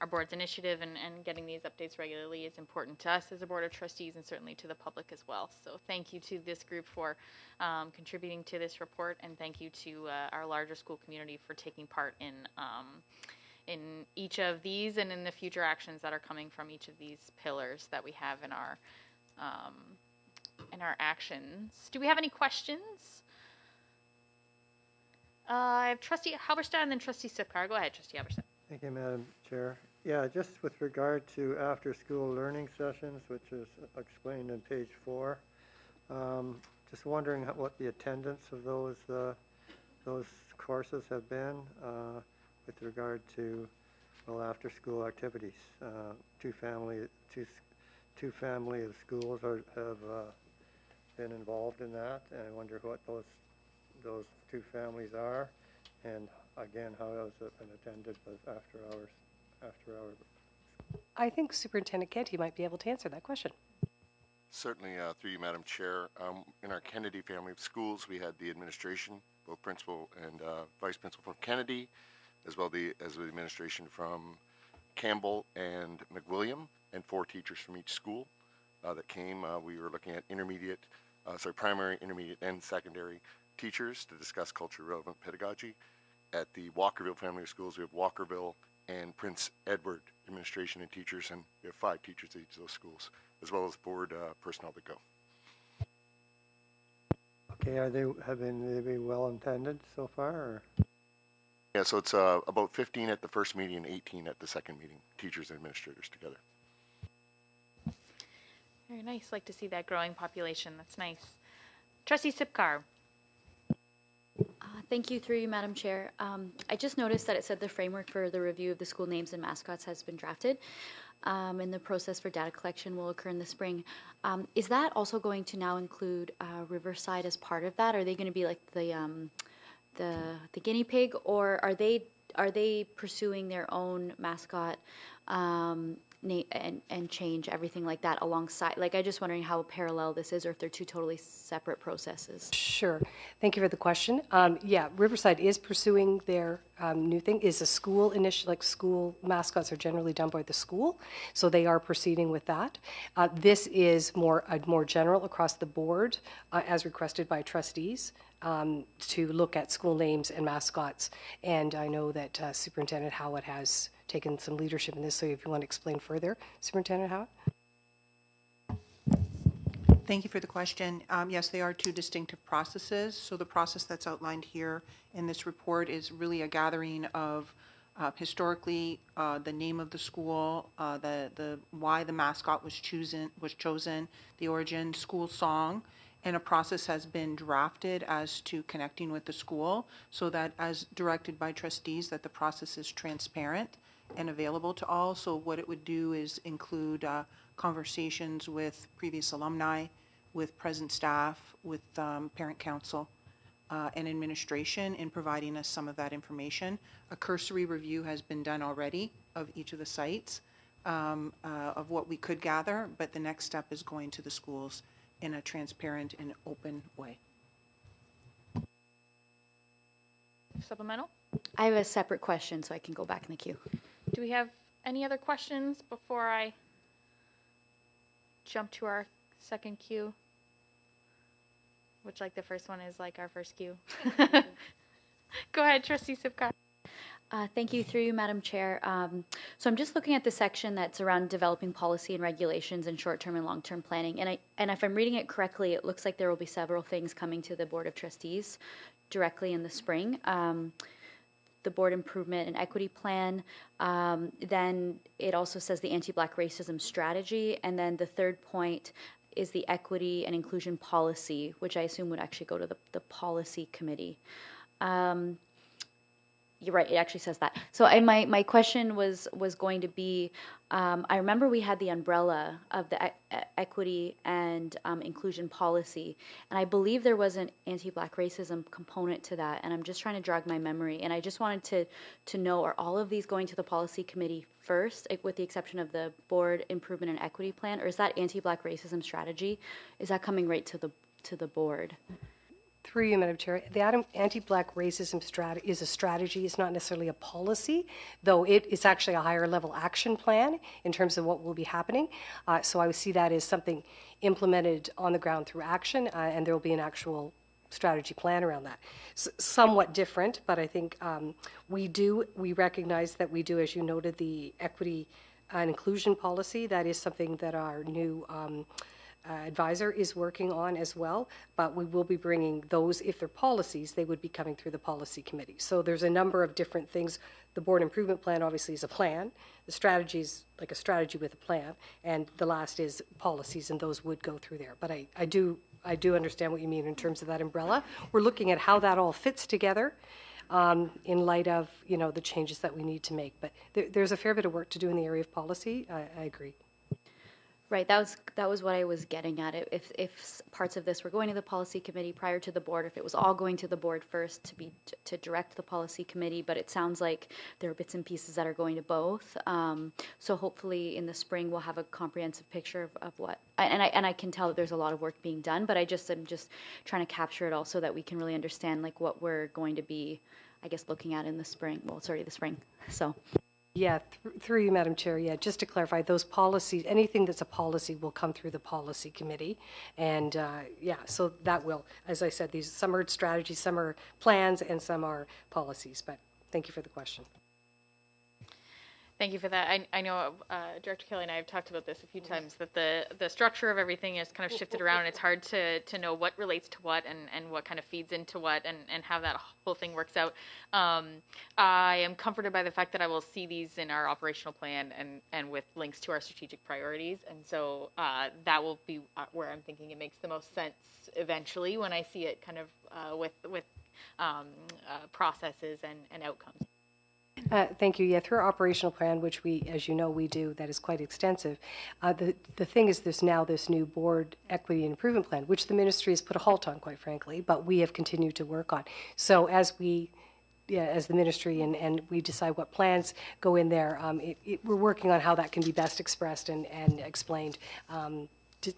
our board's initiative, and getting these updates regularly is important to us as a board of trustees and certainly to the public as well. So thank you to this group for contributing to this report, and thank you to our larger school community for taking part in each of these and in the future actions that are coming from each of these pillars that we have in our actions. Do we have any questions? I have Trustee Halberstam and then Trustee Sipcar. Go ahead, Trustee Halberstam. Thank you, Madam Chair. Yeah, just with regard to after-school learning sessions, which is explained in page 4, just wondering what the attendance of those courses have been with regard to, well, after-school activities. Two family of schools have been involved in that, and I wonder what those two families are, and again, how has it been attended with after hours? I think Superintendent Kenty might be able to answer that question. Certainly, through you, Madam Chair. In our Kennedy family of schools, we had the administration, both principal and vice principal from Kennedy, as well as the administration from Campbell and McWilliam, and 4 teachers from each school that came. We were looking at primary, intermediate, and secondary teachers to discuss culture-relevant pedagogy. At the Walkerville family of schools, we have Walkerville and Prince Edward administration and teachers, and we have 5 teachers at each of those schools, as well as board personnel that go. Okay, have they been well attended so far? Or? Yeah, so it's about 15 at the first meeting and 18 at the second meeting, teachers and administrators together. Very nice. Like to see that growing population. That's nice. Trustee Sipcar. Thank you, through you, Madam Chair. I just noticed that it said the framework for the review of the school names and mascots has been drafted, and the process for data collection will occur in the spring. Is that also going to now include Riverside as part of that? Are they going to be like the guinea pig, or are they pursuing their own mascot and change everything like that alongside? Like, I'm just wondering how parallel this is, or if they're two totally separate processes. Sure. Thank you for the question. Yeah, Riverside is pursuing their new thing. Is a school initiative, like school mascots are generally done by the school, so they are proceeding with that. This is more general across the board, as requested by trustees, to look at school names and mascots. And I know that Superintendent Howitt has taken some leadership in this, so if you want to explain further, Superintendent Howitt. Thank you for the question. Yes, they are two distinctive processes. So the process that's outlined here in this report is really a gathering of historically the name of the school, the why the mascot was chosen, the origin, school song, and a process has been drafted as to connecting with the school, so that, as directed by trustees, that the process is transparent and available to all. So what it would do is include conversations with previous alumni, with present staff, with parent council and administration in providing us some of that information. A cursory review has been done already of each of the sites of what we could gather, but the next step is going to the schools in a transparent and open way. Supplemental? I have a separate question, so I can go back in the queue. Do we have any other questions before I jump to our second queue? Which, like, the first one is like our first queue. Go ahead, Trustee Sipcar. Thank you, through you, Madam Chair. So I'm just looking at the section that's around developing policy and regulations and short-term and long-term planning. And if I'm reading it correctly, it looks like there will be several things coming to the Board of Trustees directly in the spring. The Board Improvement and Equity Plan. Then it also says the Anti-Black Racism Strategy. And then the third point is the Equity and Inclusion Policy, which I assume would actually go to the Policy Committee. You're right, it actually says that. So my question was going to be, I remember we had the umbrella of the equity and inclusion policy, and I believe there was an anti-Black racism component to that, and I'm just trying to jog my memory, and I just wanted to know, are all of these going to the policy committee first, with the exception of the Board Improvement and Equity Plan, or is that anti-Black racism strategy, is that coming right to the board? Through you, Madam Chair, the anti-Black racism is a strategy. It's not necessarily a policy, though it is actually a higher level action plan in terms of what will be happening. So I would see that as something implemented on the ground through action, and there will be an actual strategy plan around that. Somewhat different, but I think we recognize that we do, as you noted, the equity and inclusion policy. That is something that our new advisor is working on as well, but we will be bringing those, if they're policies, they would be coming through the policy committee. So there's a number of different things. The board improvement plan obviously is a plan. The strategy is like a strategy with a plan, and the last is policies, and those would go through there. But I do understand what you mean in terms of that umbrella. We're looking at how that all fits together in light of, the changes that we need to make. But there's a fair bit of work to do in the area of policy. I agree. Right, that was what I was getting at. If parts of this were going to the policy committee prior to the board, if it was all going to the board first to direct the policy committee, but it sounds like there are bits and pieces that are going to both. So hopefully in the spring we'll have a comprehensive picture of what, and I can tell that there's a lot of work being done, but I'm just trying to capture it all so that we can really understand like what we're going to be, I guess, looking at in the spring. Well, it's already the spring, so. Yeah, through you, Madam Chair, just to clarify, those policies, anything that's a policy will come through the policy committee. And so that will, as I said, some are strategies, some are plans, and some are policies. But thank you for the question. Thank you for that. I know Director Kelly and I have talked about this a few times, that the structure of everything is kind of shifted around. It's hard to know what relates to what and what kind of feeds into what and how that whole thing works out. I am comforted by the fact that I will see these in our operational plan and with links to our strategic priorities. And so that will be where I'm thinking it makes the most sense eventually when I see it kind of with processes and outcomes. Thank you. Yeah, through our operational plan, which we, as you know, we do, that is quite extensive. The thing is, there's now this new board equity and improvement plan, which the ministry has put a halt on, quite frankly, but we have continued to work on. So as the ministry and we decide what plans go in there, we're working on how that can be best expressed and explained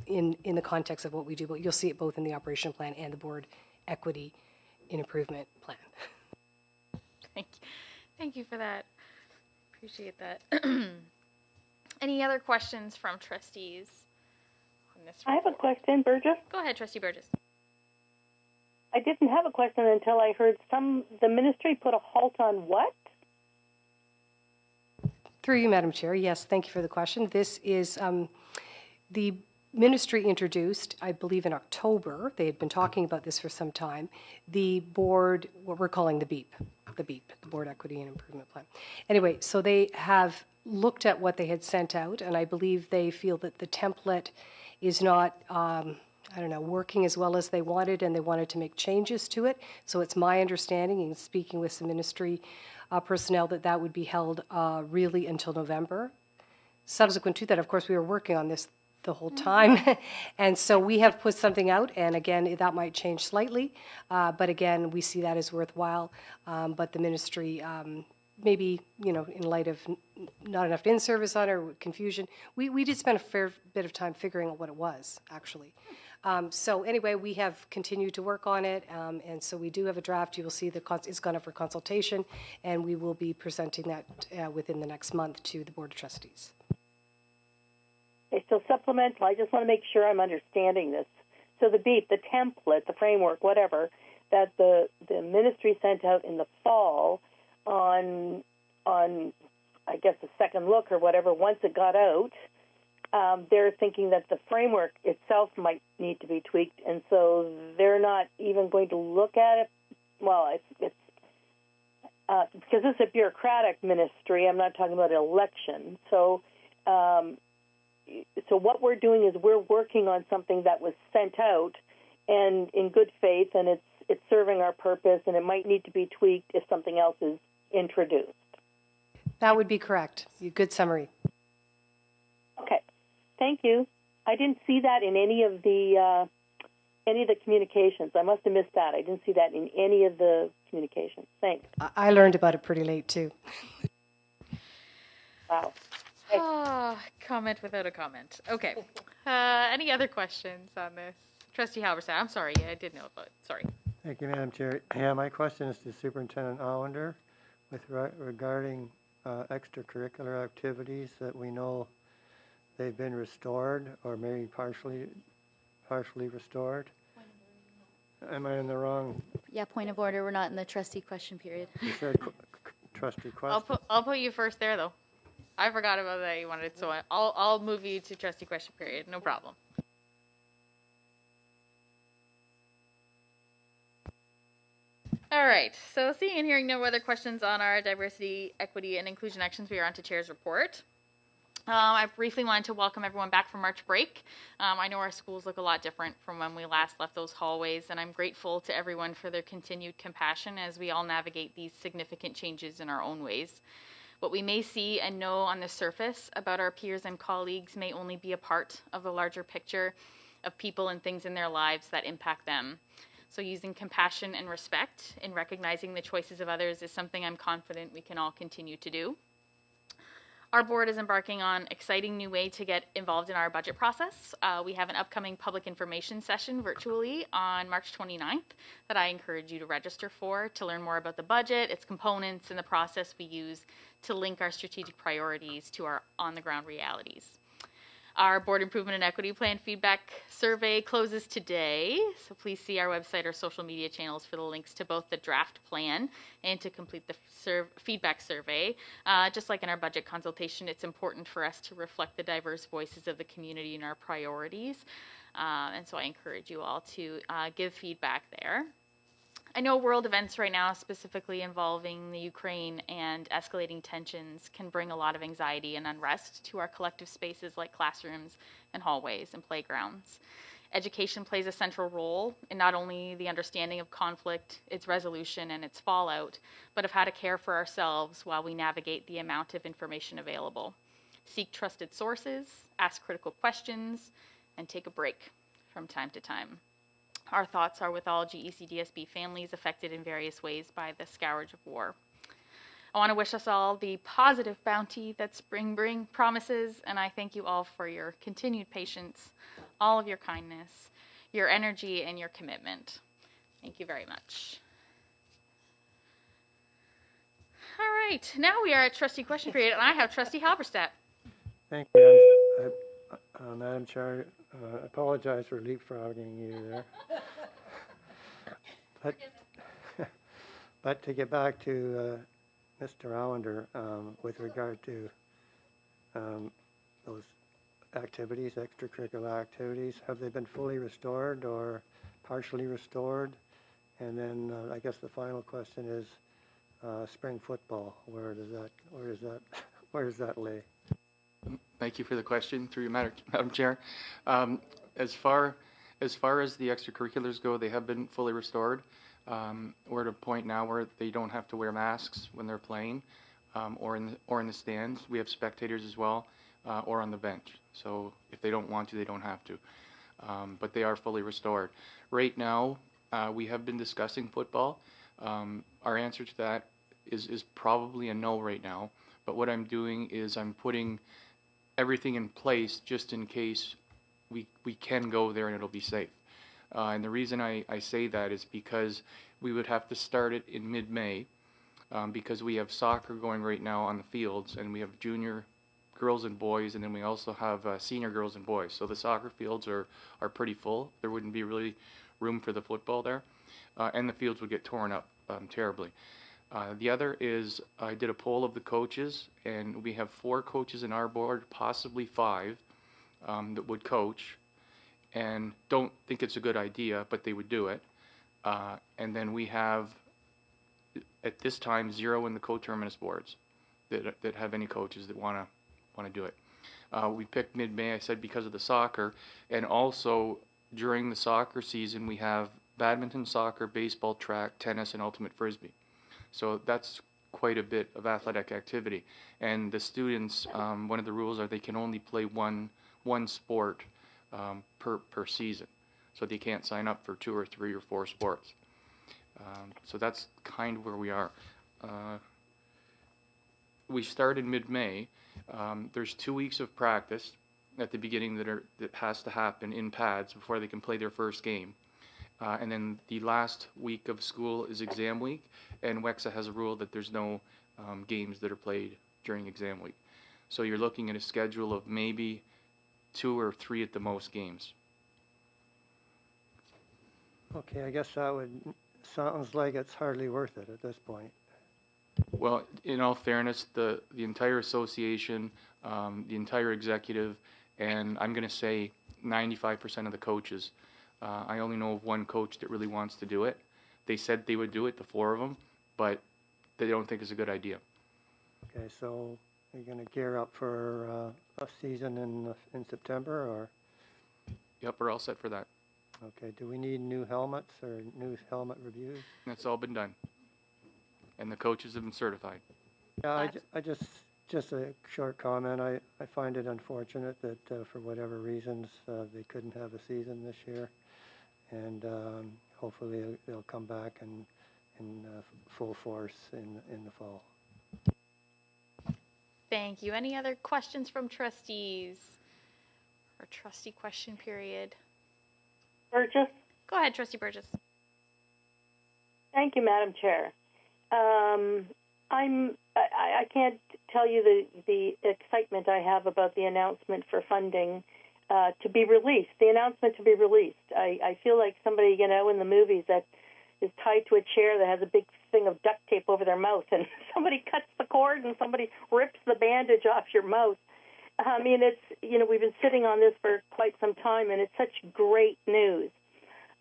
in the context of what we do. But you'll see it both in the operational plan and the board equity and improvement plan. Thank you for that. Appreciate that. Any other questions from trustees on this report? I have a question, Burgess. Go ahead, Trustee Burgess. I didn't have a question until I heard the ministry put a halt on what? Through you, Madam Chair. Yes, thank you for the question. This is the ministry introduced, I believe in October, they had been talking about this for some time, the board, what we're calling the BEEP, the Board Equity and Improvement Plan. Anyway, so they have looked at what they had sent out, and I believe they feel that the template is not, working as well as they wanted, and they wanted to make changes to it. So it's my understanding, in speaking with some ministry personnel, that would be held really until November. Subsequent to that, of course, we were working on this the whole time. And so we have put something out, and again, that might change slightly, but again, we see that as worthwhile. But the ministry, maybe, in light of not enough in-service on it or confusion, we did spend a fair bit of time figuring out what it was, actually. So anyway, we have continued to work on it, and so we do have a draft. You will see it's gone up for consultation, and we will be presenting that within the next month to the Board of Trustees. Okay, so supplemental, I just want to make sure I'm understanding this. So the BEEP, the template, the framework, whatever, that the ministry sent out in the fall on I guess the second look or whatever, once it got out, they're thinking that the framework itself might need to be tweaked, and so they're not even going to look at it. Well, it's because this is a bureaucratic ministry. I'm not talking about an election. So what we're doing is we're working on something that was sent out and in good faith, and it's serving our purpose, and it might need to be tweaked if something else is introduced. That would be correct. Good summary. Okay, thank you. I didn't see that in any of the communications. I must have missed that. I didn't see that in any of the communications. Thanks. I learned about it pretty late too. Wow. Comment without a comment. Okay. Any other questions on this? Trustee Halverson, I'm sorry. I did know about it. Sorry. Thank you, Madam Chair. Yeah, my question is to Superintendent Allender regarding extracurricular activities that we know they've been restored or maybe partially restored. Am I in the wrong? Yeah, point of order. We're not in the trustee question period. You said trustee question. I'll put you first there, though. I forgot about that you wanted, so I'll move you to trustee question period. No problem. right, so seeing and hearing no other questions on our diversity, equity, and inclusion actions, we are on to Chair's report. I briefly wanted to welcome everyone back from March break. I know our schools look a lot different from when we last left those hallways, and I'm grateful to everyone for their continued compassion as we all navigate these significant changes in our own ways. What we may see and know on the surface about our peers and colleagues may only be a part of the larger picture of people and things in their lives that impact them. So using compassion and respect in recognizing the choices of others is something I'm confident we can all continue to do. Our board is embarking on an exciting new way to get involved in our budget process. We have an upcoming public information session virtually on March 29th that I encourage you to register for to learn more about the budget, its components, and the process we use to link our strategic priorities to our on-the-ground realities. Our Board Improvement and Equity Plan feedback survey closes today, so please see our website or social media channels for the links to both the draft plan and to complete the feedback survey. Just like in our budget consultation, it's important for us to reflect the diverse voices of the community in our priorities, and so I encourage you all to give feedback there. I know world events right now, specifically involving the Ukraine and escalating tensions, can bring a lot of anxiety and unrest to our collective spaces like classrooms and hallways and playgrounds. Education plays a central role in not only the understanding of conflict, its resolution, and its fallout, but of how to care for ourselves while we navigate the amount of information available. Seek trusted sources, ask critical questions, and take a break from time to time. Our thoughts are with all GECDSB families affected in various ways by the scourge of war. I want to wish us all the positive bounty that spring promises, and I thank you all for your continued patience, all of your kindness, your energy, and your commitment. Thank you very much. All right, now we are at trustee question period, and I have Trustee Halberstadt. Thank you, Madam Chair. I apologize for leapfrogging you there. But to get back to Mr. Allender, with regard to those activities, extracurricular activities, have they been fully restored or partially restored? And then I guess the final question is spring football. Where does that lay? Thank you for the question, through you, Madam Chair. As far as the extracurriculars go, they have been fully restored. We're at a point now where they don't have to wear masks when they're playing, or in the stands. We have spectators as well, or on the bench. So if they don't want to, they don't have to. But they are fully restored. Right now, we have been discussing football. Our answer to that is probably a no right now. But what I'm doing is I'm putting everything in place just in case we can go there and it'll be safe. And the reason I say that is because we would have to start it in mid-May, because we have soccer going right now on the fields, and we have junior girls and boys, and then we also have senior girls and boys. So the soccer fields are pretty full. There wouldn't be really room for the football there, and the fields would get torn up terribly. The other is I did a poll of the coaches, and we have 4 coaches in our board, possibly 5, that would coach, and don't think it's a good idea, but they would do it. And then we have, at this time, 0 in the co-terminus boards that have any coaches that want to do it. We picked mid-May, I said, because of the soccer, and also during the soccer season we have badminton, soccer, baseball, track, tennis, and ultimate frisbee. So that's quite a bit of athletic activity. And the students, one of the rules are they can only play one sport per season. So they can't sign up for 2 or 3 or 4 sports. So that's kind of where we are. We start in mid-May. There's 2 weeks of practice at the beginning that has to happen in pads before they can play their first game. And then the last week of school is exam week, and WEXA has a rule that there's no games that are played during exam week. So you're looking at a schedule of maybe 2 or 3 at the most games. Okay, I guess that sounds like it's hardly worth it at this point. Well, in all fairness, the entire association, the entire executive, and I'm going to say 95% of the coaches, I only know of 1 coach that really wants to do it. They said they would do it, the 4 of them, but they don't think it's a good idea. Okay, so you're going to gear up for a season in September, or? Yep, we're all set for that. Okay, do we need new helmets or new helmet reviews? That's all been done. And the coaches have been certified. Yeah, I just a short comment. I find it unfortunate that for whatever reasons they couldn't have a season this year, and hopefully they'll come back in full force in the fall. Thank you. Any other questions from trustees? Or trustee question period? Burgess? Go ahead, Trustee Burgess. Thank you, Madam Chair. I can't tell you the excitement I have about the announcement for funding to be released. The announcement to be released. I feel like somebody, in the movies that is tied to a chair that has a big thing of duct tape over their mouth, and somebody cuts the cord and somebody rips the bandage off your mouth. I mean, it's, we've been sitting on this for quite some time, and it's such great news.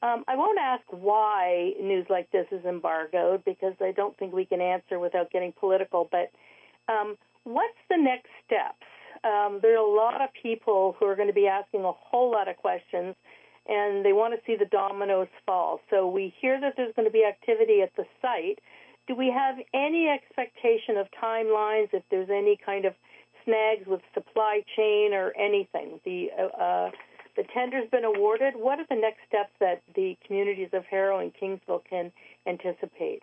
I won't ask why news like this is embargoed, because I don't think we can answer without getting political, but what's the next steps? There are a lot of people who are going to be asking a whole lot of questions, and they want to see the dominoes fall. So we hear that there's going to be activity at the site. Do we have any expectation of timelines, if there's any kind of snags with supply chain or anything? The tender's been awarded. What are the next steps that the communities of Harrow and Kingsville can anticipate?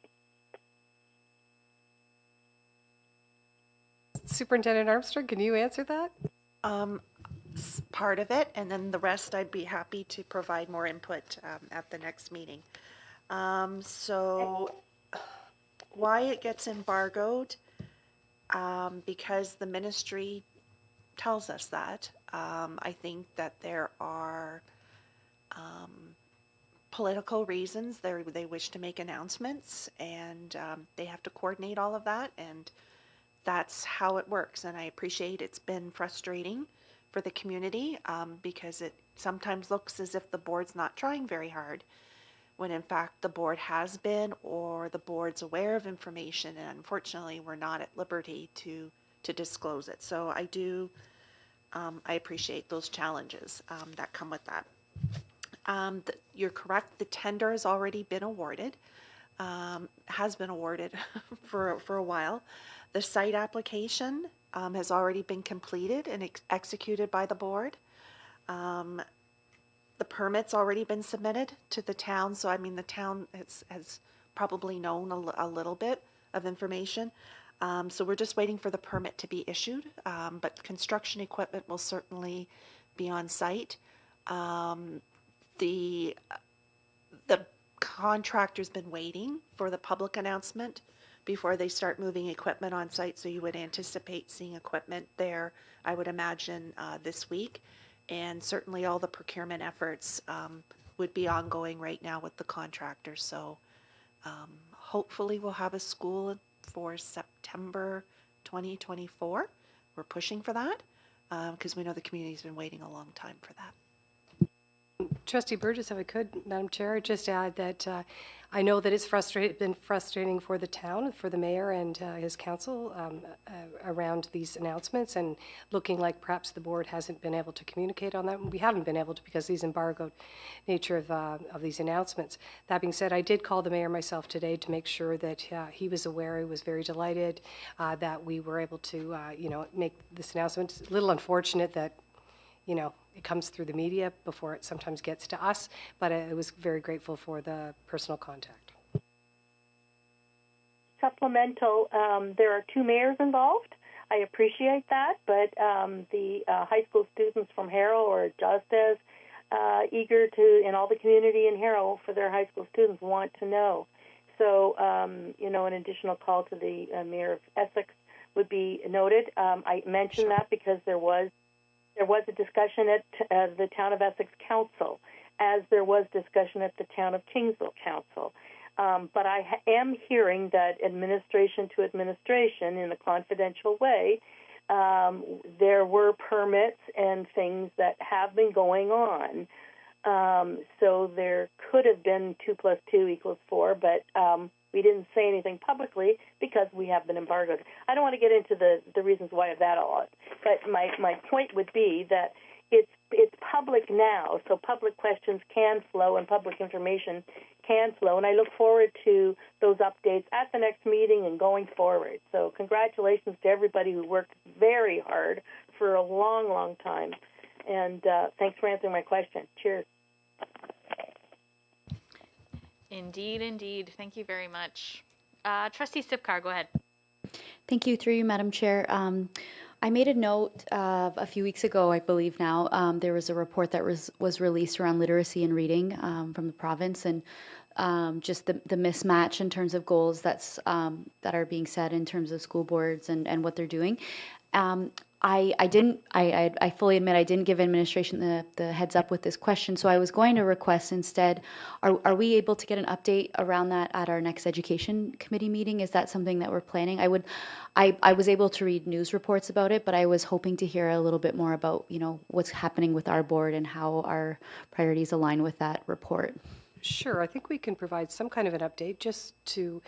Superintendent Armstrong, can you answer that? Part of it, and then the rest I'd be happy to provide more input at the next meeting. So why it gets embargoed? Because the ministry tells us that. I think that there are political reasons. They wish to make announcements, and they have to coordinate all of that, and that's how it works. And I appreciate it's been frustrating for the community because it sometimes looks as if the board's not trying very hard, when in fact the board has been, or the board's aware of information, and unfortunately we're not at liberty to disclose it. So I appreciate those challenges that come with that. You're correct, the tender has already been awarded, has been awarded for a while. The site application has already been completed and executed by the board. The permit's already been submitted to the town, so I mean the town has probably known a little bit of information. So we're just waiting for the permit to be issued, but construction equipment will certainly be on site. The contractor's been waiting for the public announcement before they start moving equipment on site, so you would anticipate seeing equipment there, I would imagine, this week. And certainly all the procurement efforts would be ongoing right now with the contractor. So hopefully we'll have a school for September 2024. We're pushing for that because we know the community's been waiting a long time for that. Trustee Burgess, if I could, Madam Chair, I'd just add that I know that it's been frustrating for the town, for the mayor and his council around these announcements, and looking like perhaps the board hasn't been able to communicate on that. We haven't been able to because of these embargoed nature of these announcements. That being said, I did call the mayor myself today to make sure that he was aware. He was very delighted that we were able to, make this announcement. It's a little unfortunate that, it comes through the media before it sometimes gets to us, but I was very grateful for the personal contact. Supplemental, there are 2 mayors involved. I appreciate that, but the high school students from Harrow are just as eager to, and all the community in Harrow for their high school students want to know. So, an additional call to the mayor of Essex would be noted. I mentioned that because there was a discussion at the Town of Essex Council, as there was discussion at the Town of Kingsville Council. But I am hearing that administration to administration, in a confidential way, there were permits and things that have been going on. So there could have been 2 + 2 = 4, but we didn't say anything publicly because we have been embargoed. I don't want to get into the reasons why of that all, but my point would be that it's public now, so public questions can flow and public information can flow, and I look forward to those updates at the next meeting and going forward. So congratulations to everybody who worked very hard for a long, long time, and thanks for answering my question. Cheers. Indeed, indeed. Thank you very much. Trustee Sipkar, go ahead. Thank you, through you, Madam Chair. I made a note a few weeks ago, I believe now, there was a report that was released around literacy and reading from the province, and just the mismatch in terms of goals that are being set in terms of school boards and what they're doing. I fully admit I didn't give administration the heads up with this question, so I was going to request instead, are we able to get an update around that at our next education committee meeting? Is that something that we're planning? I was able to read news reports about it, but I was hoping to hear a little bit more about, what's happening with our board and how our priorities align with that report. Sure, I think we can provide some kind of an update just to,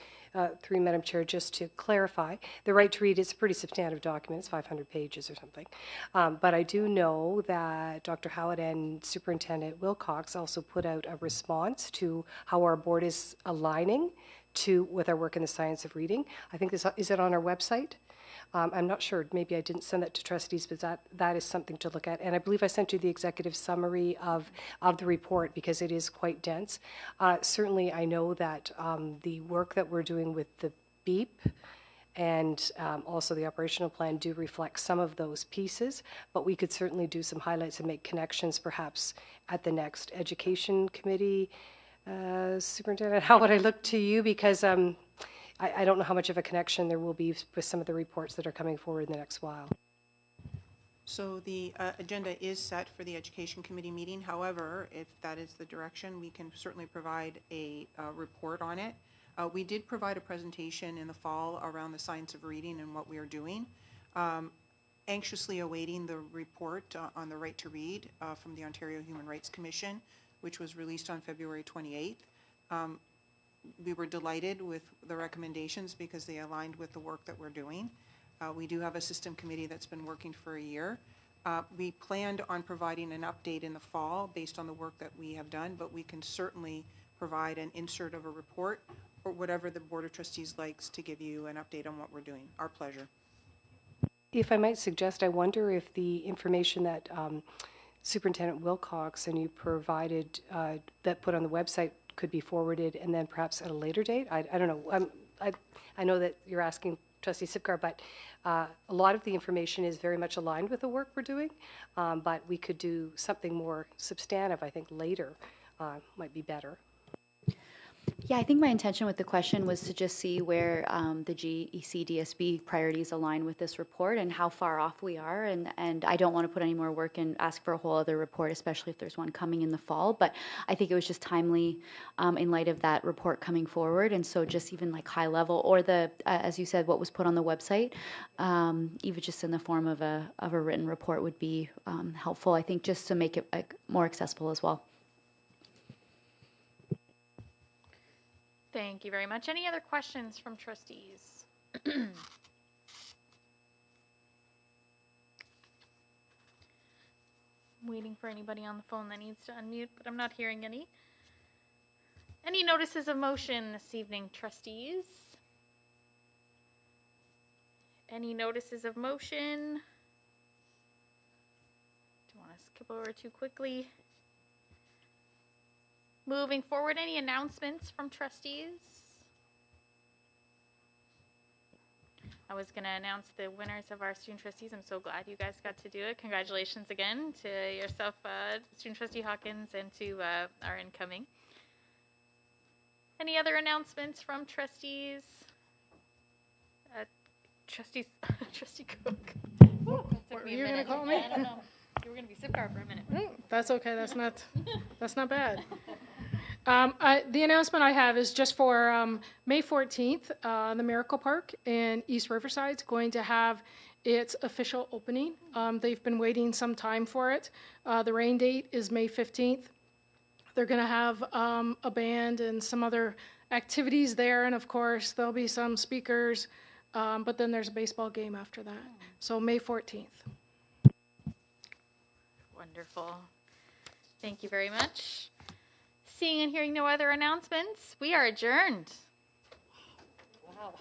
through Madam Chair, just to clarify. The right to read is a pretty substantive document. It's 500 pages or something. But I do know that Dr. Howard and Superintendent Wilcox also put out a response to how our board is aligning with our work in the science of reading. I think is it on our website? I'm not sure. Maybe I didn't send that to trustees, but that is something to look at. And I believe I sent you the executive summary of the report because it is quite dense. Certainly, I know that the work that we're doing with the BEEP and also the operational plan do reflect some of those pieces, but we could certainly do some highlights and make connections perhaps at the next education committee. Superintendent, how would I look to you? Because I don't know how much of a connection there will be with some of the reports that are coming forward in the next while. So the agenda is set for the Education Committee meeting. However, if that is the direction, we can certainly provide a report on it. We did provide a presentation in the fall around the science of reading and what we are doing. Anxiously awaiting the report on the right to read from the Ontario Human Rights Commission, which was released on February 28th. We were delighted with the recommendations because they aligned with the work that we're doing. We do have a system committee that's been working for a year. We planned on providing an update in the fall based on the work that we have done, but we can certainly provide an insert of a report or whatever the Board of Trustees likes to give you an update on what we're doing. Our pleasure. If I might suggest, I wonder if the information that Superintendent Wilcox and you provided that put on the website could be forwarded and then perhaps at a later date. I don't know. I know that you're asking Trustee Sipkar, but a lot of the information is very much aligned with the work we're doing, but we could do something more substantive, I think, later might be better. Yeah, I think my intention with the question was to just see where the GECDSB priorities align with this report and how far off we are. And I don't want to put any more work and ask for a whole other report, especially if there's one coming in the fall. But I think it was just timely in light of that report coming forward. And so just even like high level or as you said, what was put on the website, even just in the form of a written report would be helpful, I think, just to make it more accessible as well. Thank you very much. Any other questions from trustees? Waiting for anybody on the phone that needs to unmute, but I'm not hearing any. Any notices of motion this evening, trustees? Any notices of motion? Don't want to skip over too quickly. Moving forward, any announcements from trustees? I was going to announce the winners of our student trustees. I'm so glad you guys got to do it. Congratulations again to yourself, Student Trustee Hawkins, and to our incoming. Any other announcements from trustees? Trustee Cook. What were you going to call me? I don't know. You were going to be Sipkar for a minute. That's okay. That's not bad. The announcement I have is just for May 14th, the Miracle Park in East Riverside is going to have its official opening. They've been waiting some time for it. The rain date is May 15th. They're going to have a band and some other activities there, and of course, there'll be some speakers, but then there's a baseball game after that. So May 14th. Wonderful. Thank you very much. Seeing and hearing no other announcements, we are adjourned. Wow.